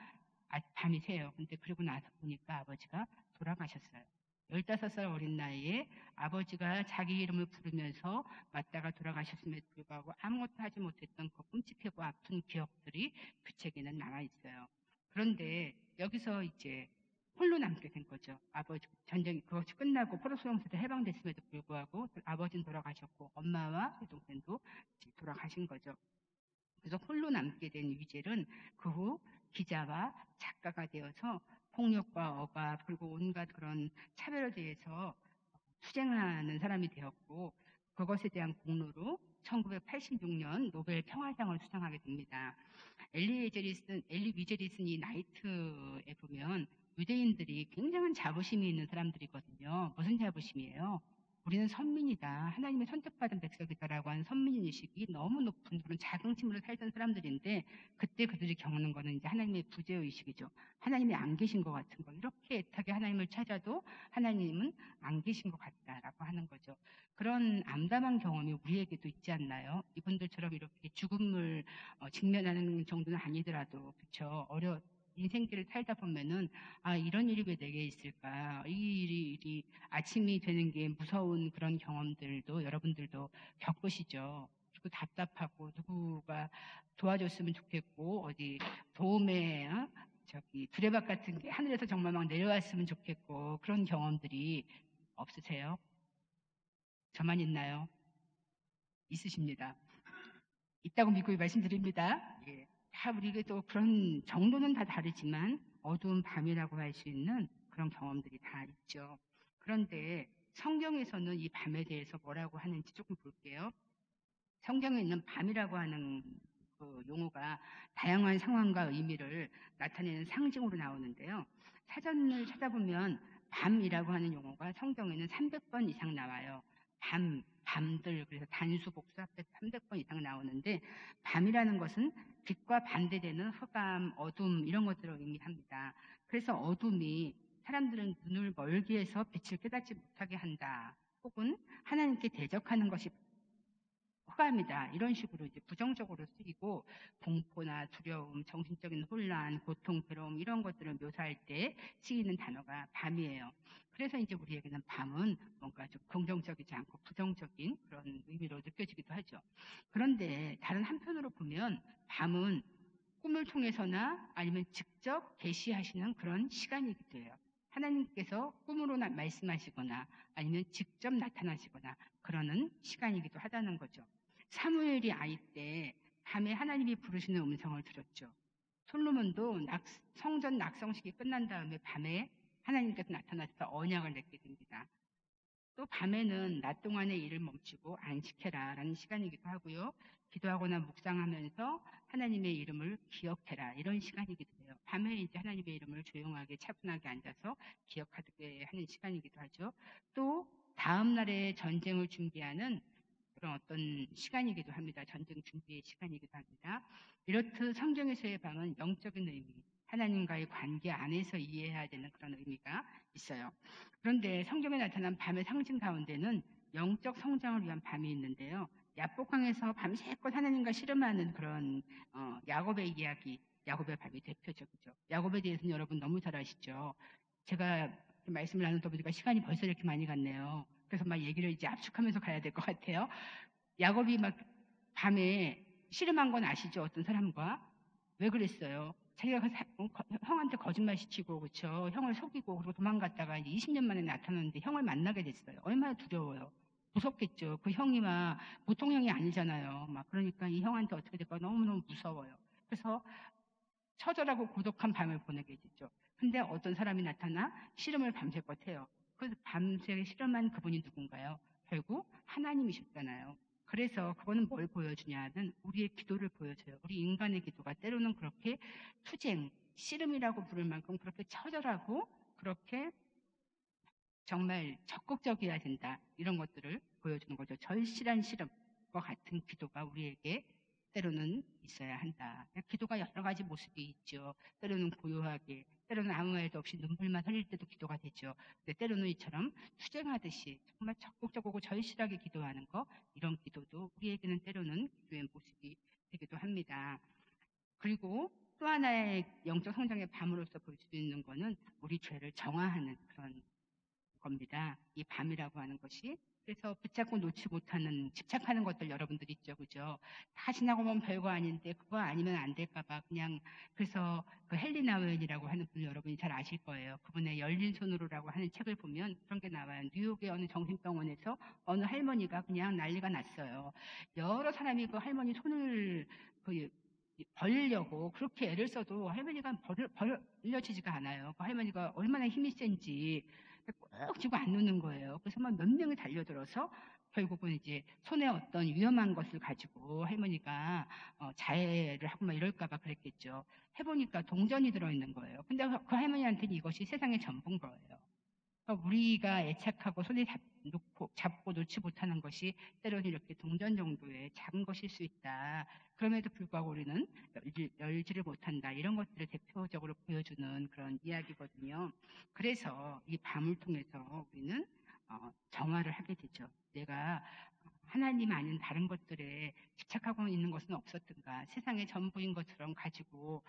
밤이 새요. 근데 그러고 나서 보니까 아버지가 돌아가셨어요. 15살 어린 나이에 아버지가 자기 이름을 부르면서 맞다가 돌아가셨음에도 불구하고 아무것도 하지 못했던 그 끔찍하고 아픈 기억들이 그 책에는 남아있어요. 그런데 여기서 이제 홀로 남게 된 거죠. 아버지 전쟁이 그것이 끝나고 포로수용소에서 해방됐음에도 불구하고 아버지는 돌아가셨고 엄마와 동생도 돌아가신 거죠. 그래서 홀로 남게 된 위젤은 그 후 기자와 작가가 되어서 폭력과 억압 그리고 온갖 그런 차별에 대해서 투쟁하는 사람이 되었고 그것에 대한 공로로 1986년 노벨 평화상을 수상하게 됩니다. 엘리 위젤이 쓴 이 나이트에 보면 유대인들이 굉장한 자부심이 있는 사람들이거든요. 무슨 자부심이에요? 우리는 선민이다. 하나님의 선택받은 백성이다라고 하는 선민의식이 너무 높은 그런 자긍심으로 살던 사람들인데 그때 그들이 겪는 거는 이제 하나님의 부재의식이죠. 하나님이 안 계신 것 같은 거. 이렇게 애타게 하나님을 찾아도 하나님은 안 계신 것 같다라고 하는 거죠. 그런 암담한 경험이 우리에게도 있지 않나요? 이분들처럼 이렇게 죽음을 직면하는 정도는 아니더라도 그렇죠. 인생길을 살다 보면은 아 이런 일이 왜 내게 있을까? 이 일이 아침이 되는 게 무서운 그런 경험들도 여러분들도 겪으시죠. 그리고 답답하고 누구가 도와줬으면 좋겠고 어디 도움에 저기 두레박 같은 게 하늘에서 정말 막 내려왔으면 좋겠고 그런 경험들이 없으세요? 저만 있나요? 있으십니다. 있다고 믿고 말씀드립니다. 예. 다 우리에게도 그런 정도는 다 다르지만 어두운 밤이라고 할 수 있는 그런 경험들이 다 있죠. 그런데 성경에서는 이 밤에 대해서 뭐라고 하는지 조금 볼게요. 성경에 있는 밤이라고 하는 그 용어가 다양한 상황과 의미를 나타내는 상징으로 나오는데요. 사전을 찾아보면 밤이라고 하는 용어가 성경에는 300번 이상 나와요. 밤들, 그래서 단수 복수 합해서 300번 이상 나오는데 밤이라는 것은 빛과 반대되는 흑암, 어둠 이런 것들을 의미합니다. 그래서 어둠이 사람들은 눈을 멀게 해서 빛을 깨닫지 못하게 한다. 혹은 하나님께 대적하는 것이 흑암이다. 이런 식으로 이제 부정적으로 쓰이고 공포나 두려움, 정신적인 혼란, 고통, 괴로움 이런 것들을 묘사할 때 쓰이는 단어가 밤이에요. 그래서 이제 우리에게는 밤은 뭔가 좀 긍정적이지 않고 부정적인 그런 의미로 느껴지기도 하죠. 그런데 다른 한편으로 보면 밤은 꿈을 통해서나 아니면 직접 계시하시는 그런 시간이기도 해요. 하나님께서 꿈으로 말씀하시거나 아니면 직접 나타나시거나 그러는 시간이기도 하다는 거죠. 사무엘이 아이 때 밤에 하나님이 부르시는 음성을 들었죠. 솔로몬도 성전 낙성식이 끝난 다음에 밤에 하나님께서 나타나셔서 언약을 맺게 됩니다. 또 밤에는 낮 동안의 일을 멈추고 안식해라 라는 시간이기도 하고요. 기도하거나 묵상하면서 하나님의 이름을 기억해라 이런 시간이기도 해요. 밤에 이제 하나님의 이름을 조용하게 차분하게 앉아서 기억하게 하는 시간이기도 하죠. 또 다음 날의 전쟁을 준비하는 그런 어떤 시간이기도 합니다. 전쟁 준비의 시간이기도 합니다. 이렇듯 성경에서의 밤은 영적인 의미, 하나님과의 관계 안에서 이해해야 되는 그런 의미가 있어요. 그런데 성경에 나타난 밤의 상징 가운데는 영적 성장을 위한 밤이 있는데요. 야복강에서 밤새껏 하나님과 씨름하는 그런 야곱의 이야기, 야곱의 밤이 대표적이죠. 야곱에 대해서는 여러분 너무 잘 아시죠. 제가 말씀을 나누다 보니까 시간이 벌써 이렇게 많이 갔네요. 그래서 막 얘기를 이제 압축하면서 가야 될 것 같아요. 야곱이 막 밤에 씨름한 건 아시죠? 어떤 사람과. 왜 그랬어요? 자기가 형한테 거짓말 시키고, 그쵸? 형을 속이고, 그리고 도망갔다가 이제 20년 만에 나타났는데 형을 만나게 됐어요. 얼마나 두려워요. 무섭겠죠. 그 형이 막 보통 형이 아니잖아요. 막 그러니까 이 형한테 어떻게 될까 너무너무 무서워요. 그래서 처절하고 고독한 밤을 보내게 되죠. 근데 어떤 사람이 나타나 씨름을 밤새껏 해요. 그래서 밤새 씨름한 그분이 누군가요? 결국 하나님이셨잖아요. 그래서 그거는 뭘 보여주냐는 우리의 기도를 보여줘요. 우리 인간의 기도가 때로는 그렇게 투쟁, 씨름이라고 부를 만큼 그렇게 처절하고 그렇게 정말 적극적이어야 된다. 이런 것들을 보여주는 거죠. 절실한 씨름과 같은 기도가 우리에게 때로는 있어야 한다. 기도가 여러 가지 모습이 있죠. 때로는 고요하게, 때로는 아무 말도 없이 눈물만 흘릴 때도 기도가 되죠. 근데 때로는 이처럼 투쟁하듯이 정말 적극적이고 절실하게 기도하는 거, 이런 기도도 우리에게는 때로는 기도의 모습이 되기도 합니다. 그리고 또 하나의 영적 성장의 밤으로서 볼 수 있는 거는 우리 죄를 정화하는 그런 겁니다. 이 밤이라고 하는 것이. 그래서 붙잡고 놓지 못하는 집착하는 것들 여러분들 있죠, 그죠? 다 지나고 보면 별거 아닌데 그거 아니면 안 될까봐 그냥. 그래서 그 헨리 나우엔이라고 하는 분 여러분이 잘 아실 거예요. 그분의 열린 손으로라고 하는 책을 보면 그런 게 나와요. 뉴욕의 어느 정신병원에서 어느 할머니가 그냥 난리가 났어요. 여러 사람이 그 할머니 손을 벌리려고 그렇게 애를 써도 할머니가 벌려지지가 않아요. 그 할머니가 얼마나 힘이 센지 꼭 쥐고 안 놓는 거예요. 그래서 막 몇 명이 달려들어서 결국은 이제 손에 어떤 위험한 것을 가지고 할머니가 자해를 하고 막 이럴까봐 그랬겠죠. 해보니까 동전이 들어있는 거예요. 근데 그 할머니한테는 이것이 세상의 전부인 거예요. 그러니까 우리가 애착하고 손에 잡고 놓지 못하는 것이 때로는 이렇게 동전 정도의 작은 것일 수 있다. 그럼에도 불구하고 우리는 열지를 못한다. 이런 것들을 대표적으로 보여주는 그런 이야기거든요. 그래서 이 밤을 통해서 우리는 정화를 하게 되죠. 내가 하나님 아닌 다른 것들에 집착하고 있는 것은 없었던가, 세상의 전부인 것처럼 가지고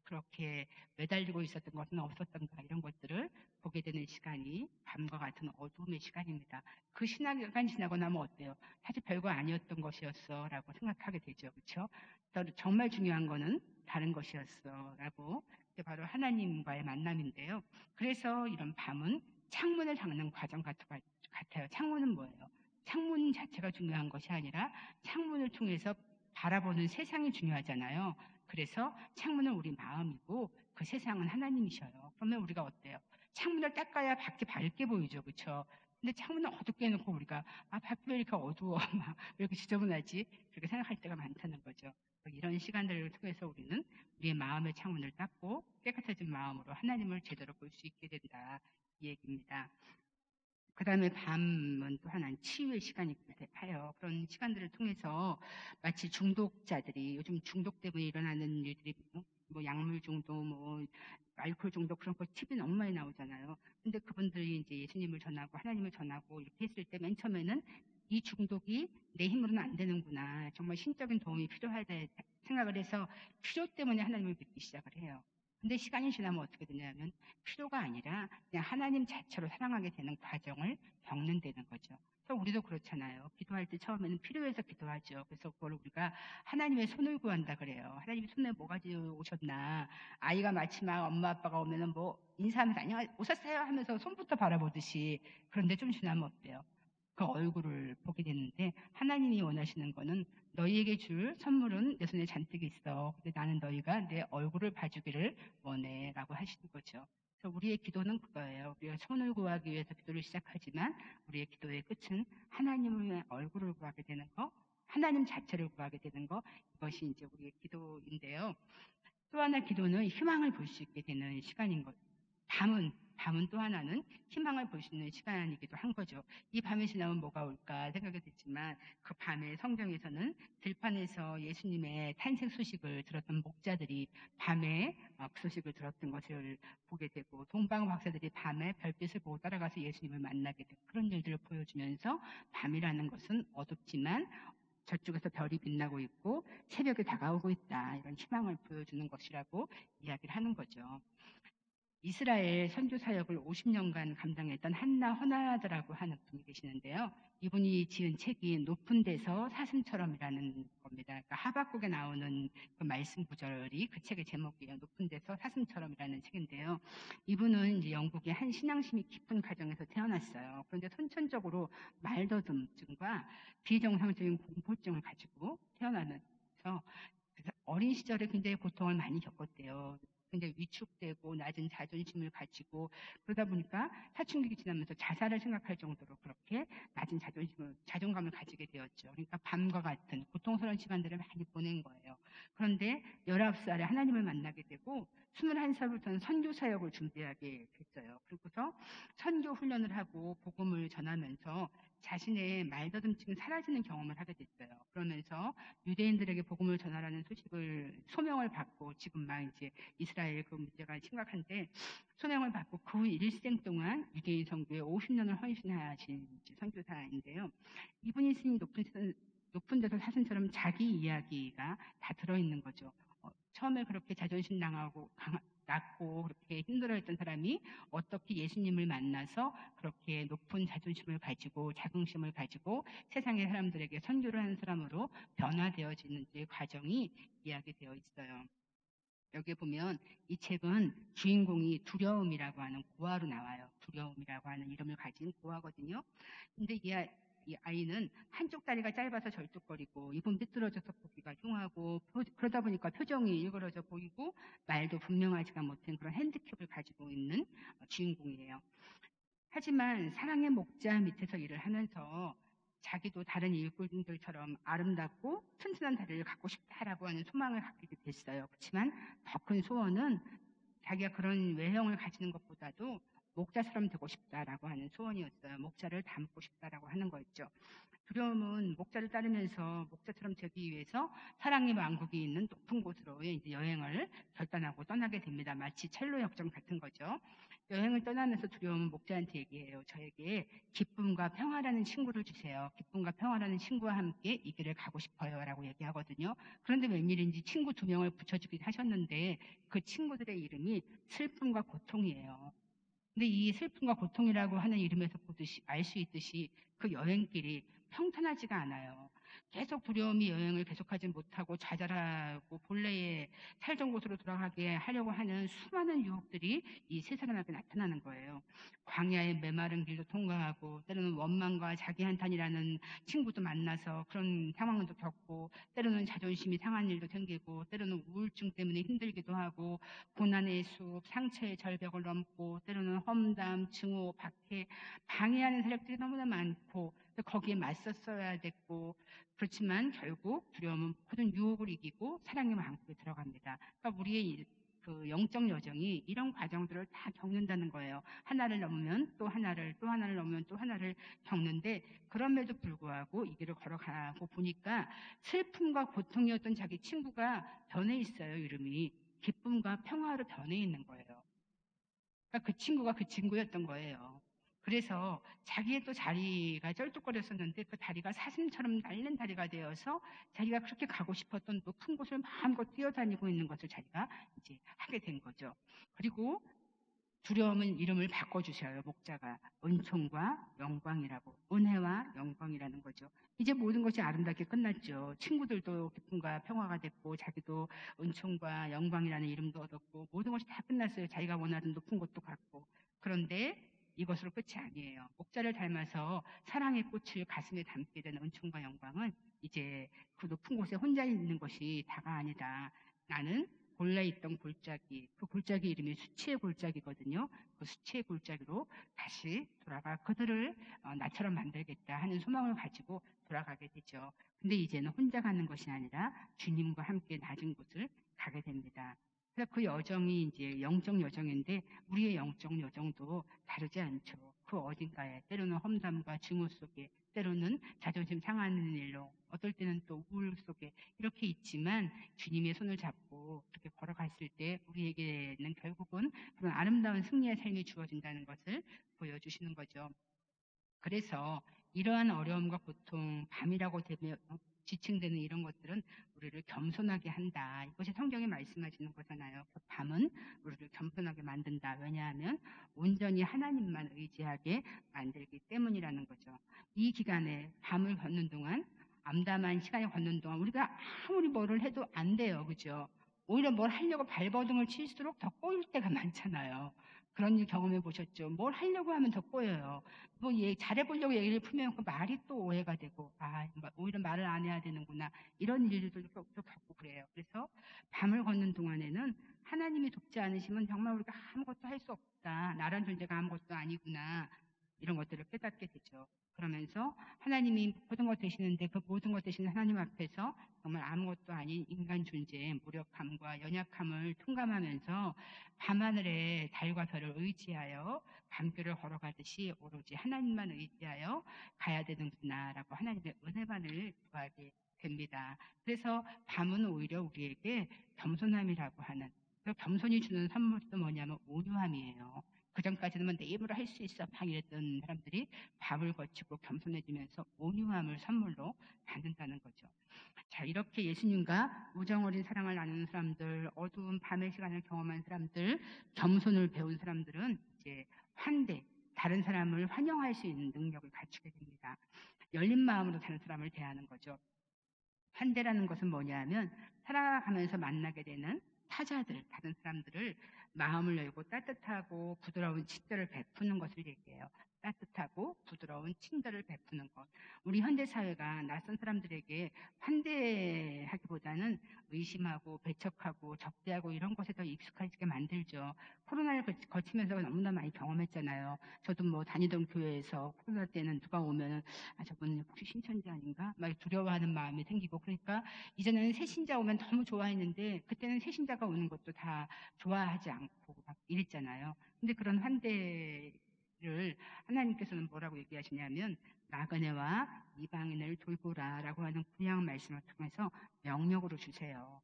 그렇게 매달리고 있었던 것은 없었던가, 이런 것들을 보게 되는 시간이 밤과 같은 어두움의 시간입니다. 그 시간 지나고 나면 어때요? 사실 별거 아니었던 것이었어 라고 생각하게 되죠. 그렇죠? 정말 중요한 거는 다른 것이었어 라고, 바로 하나님과의 만남인데요. 그래서 이런 밤은 창문을 닦는 과정 같아요. 창문은 뭐예요? 창문 자체가 중요한 것이 아니라 창문을 통해서 바라보는 세상이 중요하잖아요. 그래서 창문은 우리 마음이고 그 세상은 하나님이셔요. 그러면 우리가 어때요? 창문을 닦아야 밖이 밝게 보이죠. 그렇죠? 근데 창문을 어둡게 해놓고 우리가 밖이 왜 이렇게 어두워? 막 왜 이렇게 지저분하지? 그렇게 생각할 때가 많다는 거죠. 이런 시간들을 통해서 우리는 우리의 마음의 창문을 닦고 깨끗해진 마음으로 하나님을 제대로 볼 수 있게 된다. 이 얘기입니다. 그 다음에 밤은 또 하나는 치유의 시간이기도 해요. 그런 시간들을 통해서 마치 중독자들이, 요즘 중독 때문에 일어나는 일들이 뭐 약물 중독, 뭐 알코올 중독, 그런 거 TV에 너무 많이 나오잖아요. 근데 그분들이 이제 예수님을 전하고 하나님을 전하고 이렇게 했을 때 맨 처음에는 이 중독이 내 힘으로는 안 되는구나, 정말 신적인 도움이 필요하다 생각을 해서 필요 때문에 하나님을 믿기 시작을 해요. 근데 시간이 지나면 어떻게 되냐면 필요가 아니라 그냥 하나님 자체로 사랑하게 되는 과정을 겪는다는 거죠. 그래서 우리도 그렇잖아요. 기도할 때 처음에는 필요해서 기도하죠. 그래서 그걸 우리가 하나님의 손을 구한다 그래요. 하나님이 손에 뭐가 오셨나. 아이가 마치 막 엄마 아빠가 오면은 뭐 인사하면서 안녕 오셨어요 하면서 손부터 바라보듯이. 그런데 좀 지나면 어때요? 그 얼굴을 보게 되는데, 하나님이 원하시는 거는 너희에게 줄 선물은 내 손에 잔뜩 있어. 근데 나는 너희가 내 얼굴을 봐주기를 원해 라고 하시는 거죠. 그래서 우리의 기도는 그거예요. 우리가 손을 구하기 위해서 기도를 시작하지만 우리의 기도의 끝은 하나님의 얼굴을 구하게 되는 거, 하나님 자체를 구하게 되는 거, 이것이 이제 우리의 기도인데요. 또 하나 기도는 희망을 볼 수 있게 되는 시간인 것. 밤은 또 하나는 희망을 볼 수 있는 시간이기도 한 거죠. 이 밤이 지나면 뭐가 올까 생각이 됐지만, 그 밤에 성경에서는 들판에서 예수님의 탄생 소식을 들었던 목자들이 밤에 그 소식을 들었던 것을 보게 되고, 동방 박사들이 밤에 별빛을 보고 따라가서 예수님을 만나게 되고, 그런 일들을 보여주면서 밤이라는 것은 어둡지만 저쪽에서 별이 빛나고 있고 새벽이 다가오고 있다, 이런 희망을 보여주는 것이라고 이야기를 하는 거죠. 이스라엘 선교 사역을 50년간 감당했던 한나 허나드라고 하는 분이 계시는데요. 이분이 지은 책이 높은 데서 사슴처럼이라는 겁니다. 그러니까 하박국에 나오는 그 말씀 구절이 그 책의 제목이에요. 높은 데서 사슴처럼이라는 책인데요. 이분은 이제 영국의 한 신앙심이 깊은 가정에서 태어났어요. 그런데 선천적으로 말더듬증과 비정상적인 공포증을 가지고 태어나면서 어린 시절에 굉장히 고통을 많이 겪었대요. 굉장히 위축되고 낮은 자존심을 가지고, 그러다 보니까 사춘기가 지나면서 자살을 생각할 정도로 그렇게 낮은 자존감을 가지게 되었죠. 그러니까 밤과 같은 고통스러운 시간들을 많이 보낸 거예요. 그런데 19살에 하나님을 만나게 되고 21살부터는 선교 사역을 준비하게 됐어요. 그리고서 선교 훈련을 하고 복음을 전하면서 자신의 말더듬증이 사라지는 경험을 하게 됐어요. 그러면서 유대인들에게 복음을 전하라는 소명을 받고, 지금 막 이제 이스라엘 그 문제가 심각한데 소명을 받고 그 일생 동안 유대인 선교에 50년을 헌신하신 선교사인데요. 이분이 쓰인 높은 데서 사슴처럼 자기 이야기가 다 들어있는 거죠. 처음에 그렇게 자존심 낮고 그렇게 힘들어했던 사람이 어떻게 예수님을 만나서 그렇게 높은 자존심을 가지고 자긍심을 가지고 세상의 사람들에게 선교를 하는 사람으로 변화되어지는지 과정이 이야기되어 있어요. 여기 보면 이 책은 주인공이 두려움이라고 하는 고아로 나와요. 두려움이라고 하는 이름을 가진 고아거든요. 근데 이 아이는 한쪽 다리가 짧아서 절뚝거리고 입은 삐뚤어져서 보기가 흉하고, 그러다 보니까 표정이 일그러져 보이고 말도 분명하지가 못한 그런 핸디캡을 가지고 있는 주인공이에요. 하지만 사랑의 목자 밑에서 일을 하면서 자기도 다른 일꾼들처럼 아름답고 튼튼한 다리를 갖고 싶다라고 하는 소망을 갖게 됐어요. 그렇지만 더 큰 소원은 자기가 그런 외형을 가지는 것보다도 목자처럼 되고 싶다라고 하는 소원이었어요. 목자를 닮고 싶다라고 하는 거였죠. 두려움은 목자를 따르면서 목자처럼 되기 위해서 사랑의 왕국이 있는 높은 곳으로 이제 여행을 결단하고 떠나게 됩니다. 마치 첼로 역전 같은 거죠. 여행을 떠나면서 두려움은 목자한테 얘기해요. 저에게 기쁨과 평화라는 친구를 주세요. 기쁨과 평화라는 친구와 함께 이 길을 가고 싶어요. 라고 얘기하거든요. 그런데 웬일인지 친구 2명을 붙여주긴 하셨는데 그 친구들의 이름이 슬픔과 고통이에요. 근데 이 슬픔과 고통이라고 하는 이름에서 보듯이 알 수 있듯이 그 여행길이 평탄하지가 않아요. 계속 두려움이 여행을 계속하지 못하고 좌절하고 본래의 살던 곳으로 돌아가게 하려고 하는 수많은 유혹들이 이 세 사람에게 나타나는 거예요. 광야의 메마른 길도 통과하고 때로는 원망과 자기 한탄이라는 친구도 만나서 그런 상황도 겪고 때로는 자존심이 상한 일도 생기고 때로는 우울증 때문에 힘들기도 하고 고난의 숲, 상처의 절벽을 넘고 때로는 험담, 증오, 박해, 방해하는 세력들이 너무나 많고 거기에 맞섰어야 됐고 그렇지만 결국 두려움은 모든 유혹을 이기고 사랑의 왕국에 들어갑니다. 그러니까 우리의 그 영적 여정이 이런 과정들을 다 겪는다는 거예요. 하나를 넘으면 또 하나를, 또 하나를 넘으면 또 하나를 겪는데 그럼에도 불구하고 이 길을 걸어가고 보니까 슬픔과 고통이었던 자기 친구가 변해 있어요. 이름이 기쁨과 평화로 변해 있는 거예요. 그러니까 그 친구가 그 친구였던 거예요. 그래서 자기의 또 다리가 쩔뚝거렸었는데 그 다리가 사슴처럼 날린 다리가 되어서 자기가 그렇게 가고 싶었던 높은 곳을 마음껏 뛰어다니고 있는 것을 자기가 이제 하게 된 거죠. 그리고 두려움은 이름을 바꿔주셔요. 목자가 은총과 영광이라고, 은혜와 영광이라는 거죠. 이제 모든 것이 아름답게 끝났죠. 친구들도 기쁨과 평화가 됐고 자기도 은총과 영광이라는 이름도 얻었고 모든 것이 다 끝났어요. 자기가 원하던 높은 곳도 갔고. 그런데 이것으로 끝이 아니에요. 목자를 닮아서 사랑의 꽃을 가슴에 담게 되는 은총과 영광은 이제 그 높은 곳에 혼자 있는 것이 다가 아니다. 나는 본래 있던 골짜기, 그 골짜기 이름이 수치의 골짜기거든요. 그 수치의 골짜기로 다시 돌아가 그들을 나처럼 만들겠다 하는 소망을 가지고 돌아가게 되죠. 근데 이제는 혼자 가는 것이 아니라 주님과 함께 낮은 곳을 가게 됩니다. 그래서 그 여정이 이제 영적 여정인데 우리의 영적 여정도 다르지 않죠. 그 어딘가에 때로는 험담과 증오 속에 때로는 자존심 상하는 일로 어떨 때는 또 우울 속에 이렇게 있지만 주님의 손을 잡고 그렇게 걸어갔을 때 우리에게는 결국은 그런 아름다운 승리의 삶이 주어진다는 것을 보여주시는 거죠. 그래서 이러한 어려움과 고통, 밤이라고 되면 지칭되는 이런 것들은 우리를 겸손하게 한다. 이것이 성경이 말씀하시는 거잖아요. 그 밤은 우리를 겸손하게 만든다. 왜냐하면 온전히 하나님만 의지하게 만들기 때문이라는 거죠. 이 기간에 밤을 걷는 동안 암담한 시간을 걷는 동안 우리가 아무리 뭐를 해도 안 돼요. 그죠? 오히려 뭘 하려고 발버둥을 칠수록 더 꼬일 때가 많잖아요. 그런 일 경험해 보셨죠? 뭘 하려고 하면 더 꼬여요. 뭐 잘해보려고 얘기를 풀면 그 말이 또 오해가 되고 오히려 말을 안 해야 되는구나 이런 일들도 겪고 그래요. 그래서 밤을 걷는 동안에는 하나님이 돕지 않으시면 정말 우리가 아무것도 할 수 없다. 나란 존재가 아무것도 아니구나 이런 것들을 깨닫게 되죠. 그러면서 하나님이 모든 것 되시는데 그 모든 것 되시는 하나님 앞에서 정말 아무것도 아닌 인간 존재의 무력함과 연약함을 통감하면서 밤하늘의 달과 별을 의지하여 밤길을 걸어가듯이 오로지 하나님만 의지하여 가야 되는구나라고 하나님의 은혜만을 구하게 됩니다. 그래서 밤은 오히려 우리에게 겸손함이라고 하는 그 겸손이 주는 선물도 뭐냐면 온유함이에요. 그 전까지는 뭐 내 입으로 할 수 있어 막 이랬던 사람들이 밤을 거치고 겸손해지면서 온유함을 선물로 받는다는 거죠. 자, 이렇게 예수님과 우정 어린 사랑을 나누는 사람들, 어두운 밤의 시간을 경험한 사람들, 겸손을 배운 사람들은 이제 환대, 다른 사람을 환영할 수 있는 능력을 갖추게 됩니다. 열린 마음으로 다른 사람을 대하는 거죠. 환대라는 것은 뭐냐면 살아가면서 만나게 되는 타자들, 다른 사람들을 마음을 열고 따뜻하고 부드러운 친절을 베푸는 것을 얘기해요. 따뜻하고 부드러운 친절을 베푸는 것. 우리 현대 사회가 낯선 사람들에게 환대하기보다는 의심하고 배척하고 적대하고 이런 것에 더 익숙해지게 만들죠. 코로나를 거치면서 너무나 많이 경험했잖아요. 저도 뭐 다니던 교회에서 코로나 때는 누가 오면은 저분 혹시 신천지 아닌가? 막 두려워하는 마음이 생기고 그러니까 이제는 새신자 오면 너무 좋아했는데 그때는 새신자가 오는 것도 다 좋아하지 않고 막 이랬잖아요. 근데 그런 환대를 하나님께서는 뭐라고 얘기하시냐면 나그네와 이방인을 돌보라라고 하는 구약 말씀을 통해서 명령으로 주세요.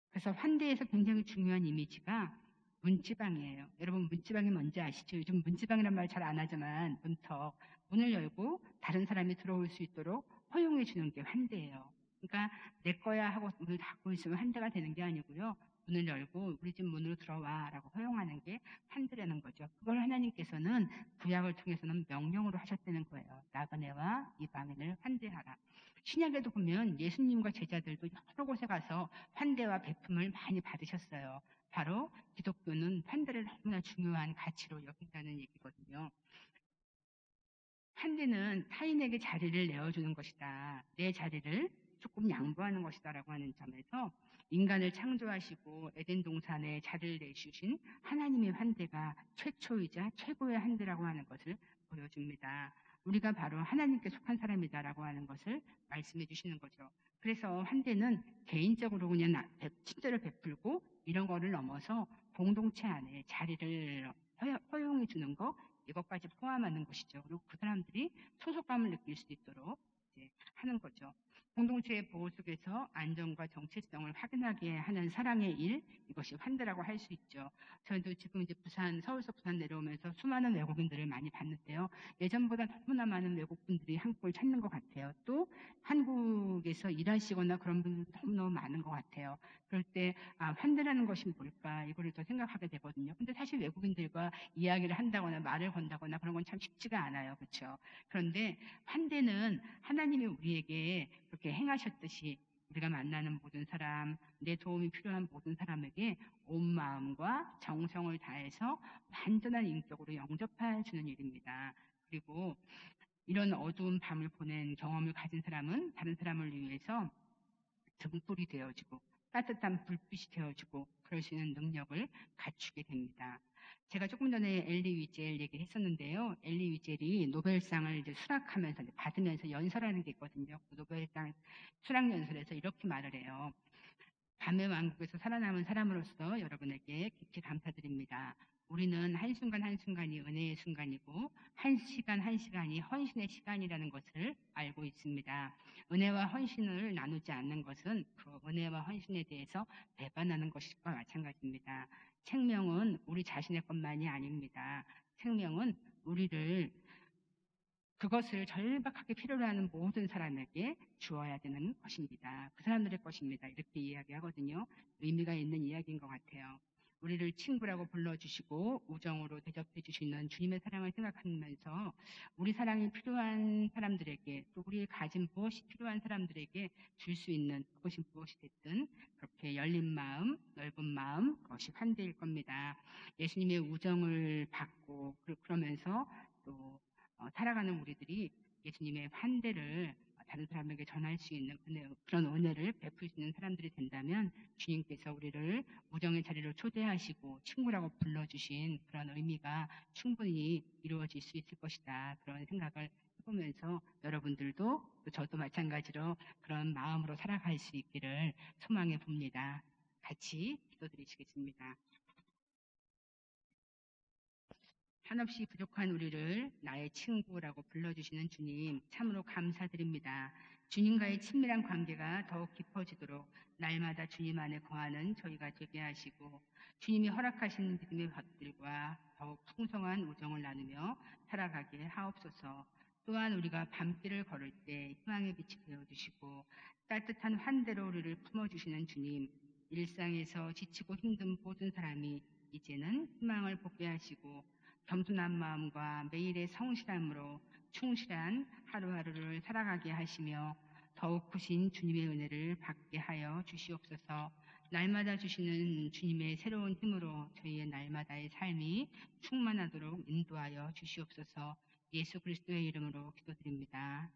그래서 환대에서 굉장히 중요한 이미지가 문지방이에요. 여러분 문지방이 뭔지 아시죠? 요즘 문지방이란 말 잘 안 하지만 문턱, 문을 열고 다른 사람이 들어올 수 있도록 허용해 주는 게 환대예요. 그러니까 내 거야 하고 문을 닫고 있으면 환대가 되는 게 아니고요. 문을 열고 우리 집 문으로 들어와라고 허용하는 게 환대라는 거죠. 그걸 하나님께서는 구약을 통해서는 명령으로 하셨다는 거예요. 나그네와 이방인을 환대하라. 신약에도 보면 예수님과 제자들도 여러 곳에 가서 환대와 베품을 많이 받으셨어요. 바로 기독교는 환대를 너무나 중요한 가치로 여긴다는 얘기거든요. 환대는 타인에게 자리를 내어주는 것이다. 내 자리를 조금 양보하는 것이다라고 하는 점에서 인간을 창조하시고 에덴 동산에 자리를 내주신 하나님의 환대가 최초이자 최고의 환대라고 하는 것을 보여줍니다. 우리가 바로 하나님께 속한 사람이다라고 하는 것을 말씀해 주시는 거죠. 그래서 환대는 개인적으로 그냥 친절을 베풀고 이런 거를 넘어서 공동체 안에 자리를 허용해 주는 거 이것까지 포함하는 것이죠. 그리고 그 사람들이 소속감을 느낄 수 있도록 이제 하는 거죠. 공동체의 보호 속에서 안정과 정체성을 확인하게 하는 사랑의 일, 이것이 환대라고 할 수 있죠. 저희도 지금 이제 서울서 부산 내려오면서 수많은 외국인들을 많이 봤는데요. 예전보다 너무나 많은 외국분들이 한국을 찾는 것 같아요. 또 한국에서 일하시거나 그런 분들도 너무너무 많은 것 같아요. 그럴 때 환대라는 것이 뭘까 이거를 더 생각하게 되거든요. 근데 사실 외국인들과 이야기를 한다거나 말을 건다거나 그런 건 참 쉽지가 않아요. 그렇죠? 그런데 환대는 하나님이 우리에게 그렇게 행하셨듯이 우리가 만나는 모든 사람, 내 도움이 필요한 모든 사람에게 온 마음과 정성을 다해서 완전한 인격으로 영접해 주는 일입니다. 그리고 이런 어두운 밤을 보낸 경험을 가진 사람은 다른 사람을 위해서 등불이 되어주고 따뜻한 불빛이 되어주고 그럴 수 있는 능력을 갖추게 됩니다. 제가 조금 전에 엘리 위젤 얘기를 했었는데요. 엘리 위젤이 노벨상을 이제 수락하면서 받으면서 연설하는 게 있거든요. 그 노벨상 수락 연설에서 이렇게 말을 해요. 밤의 왕국에서 살아남은 사람으로서 여러분에게 깊이 감사드립니다. 우리는 한순간 한순간이 은혜의 순간이고 한 시간 한 시간이 헌신의 시간이라는 것을 알고 있습니다. 은혜와 헌신을 나누지 않는 것은 그 은혜와 헌신에 대해서 배반하는 것과 마찬가지입니다. 생명은 우리 자신의 것만이 아닙니다. 생명은 우리를 그것을 절박하게 필요로 하는 모든 사람에게 주어야 되는 것입니다. 그 사람들의 것입니다. 이렇게 이야기하거든요. 의미가 있는 이야기인 것 같아요. 우리를 친구라고 불러주시고 우정으로 대접해 주시는 주님의 사랑을 생각하면서 우리 사랑이 필요한 사람들에게 또 우리의 가진 무엇이 필요한 사람들에게 줄 수 있는 그것이 무엇이 됐든 그렇게 열린 마음, 넓은 마음 그것이 환대일 겁니다. 예수님의 우정을 받고 그러면서 또 살아가는 우리들이 예수님의 환대를 다른 사람에게 전할 수 있는 그런 은혜를 베풀 수 있는 사람들이 된다면 주님께서 우리를 우정의 자리로 초대하시고 친구라고 불러주신 그런 의미가 충분히 이루어질 수 있을 것이다. 그런 생각을 해보면서 여러분들도 또 저도 마찬가지로 그런 마음으로 살아갈 수 있기를 소망해 봅니다. 같이 기도드리시겠습니다. 한없이 부족한 우리를 나의 친구라고 불러주시는 주님 참으로 감사드립니다. 주님과의 친밀한 관계가 더욱 깊어지도록 날마다 주님 안에 거하는 저희가 되게 하시고 주님이 허락하신 믿음의 것들과 더욱 풍성한 우정을 나누며 살아가게 하옵소서. 또한 우리가 밤길을 걸을 때 희망의 빛이 되어주시고 따뜻한 환대로 우리를 품어주시는 주님, 일상에서 지치고 힘든 모든 사람이 이제는 희망을 보게 하시고 겸손한 마음과 매일의 성실함으로 충실한 하루하루를 살아가게 하시며 더욱 크신 주님의 은혜를 받게 하여 주시옵소서. 날마다 주시는 주님의 새로운 힘으로 저희의 날마다의 삶이 충만하도록 인도하여 주시옵소서. 예수 그리스도의 이름으로 기도드립니다.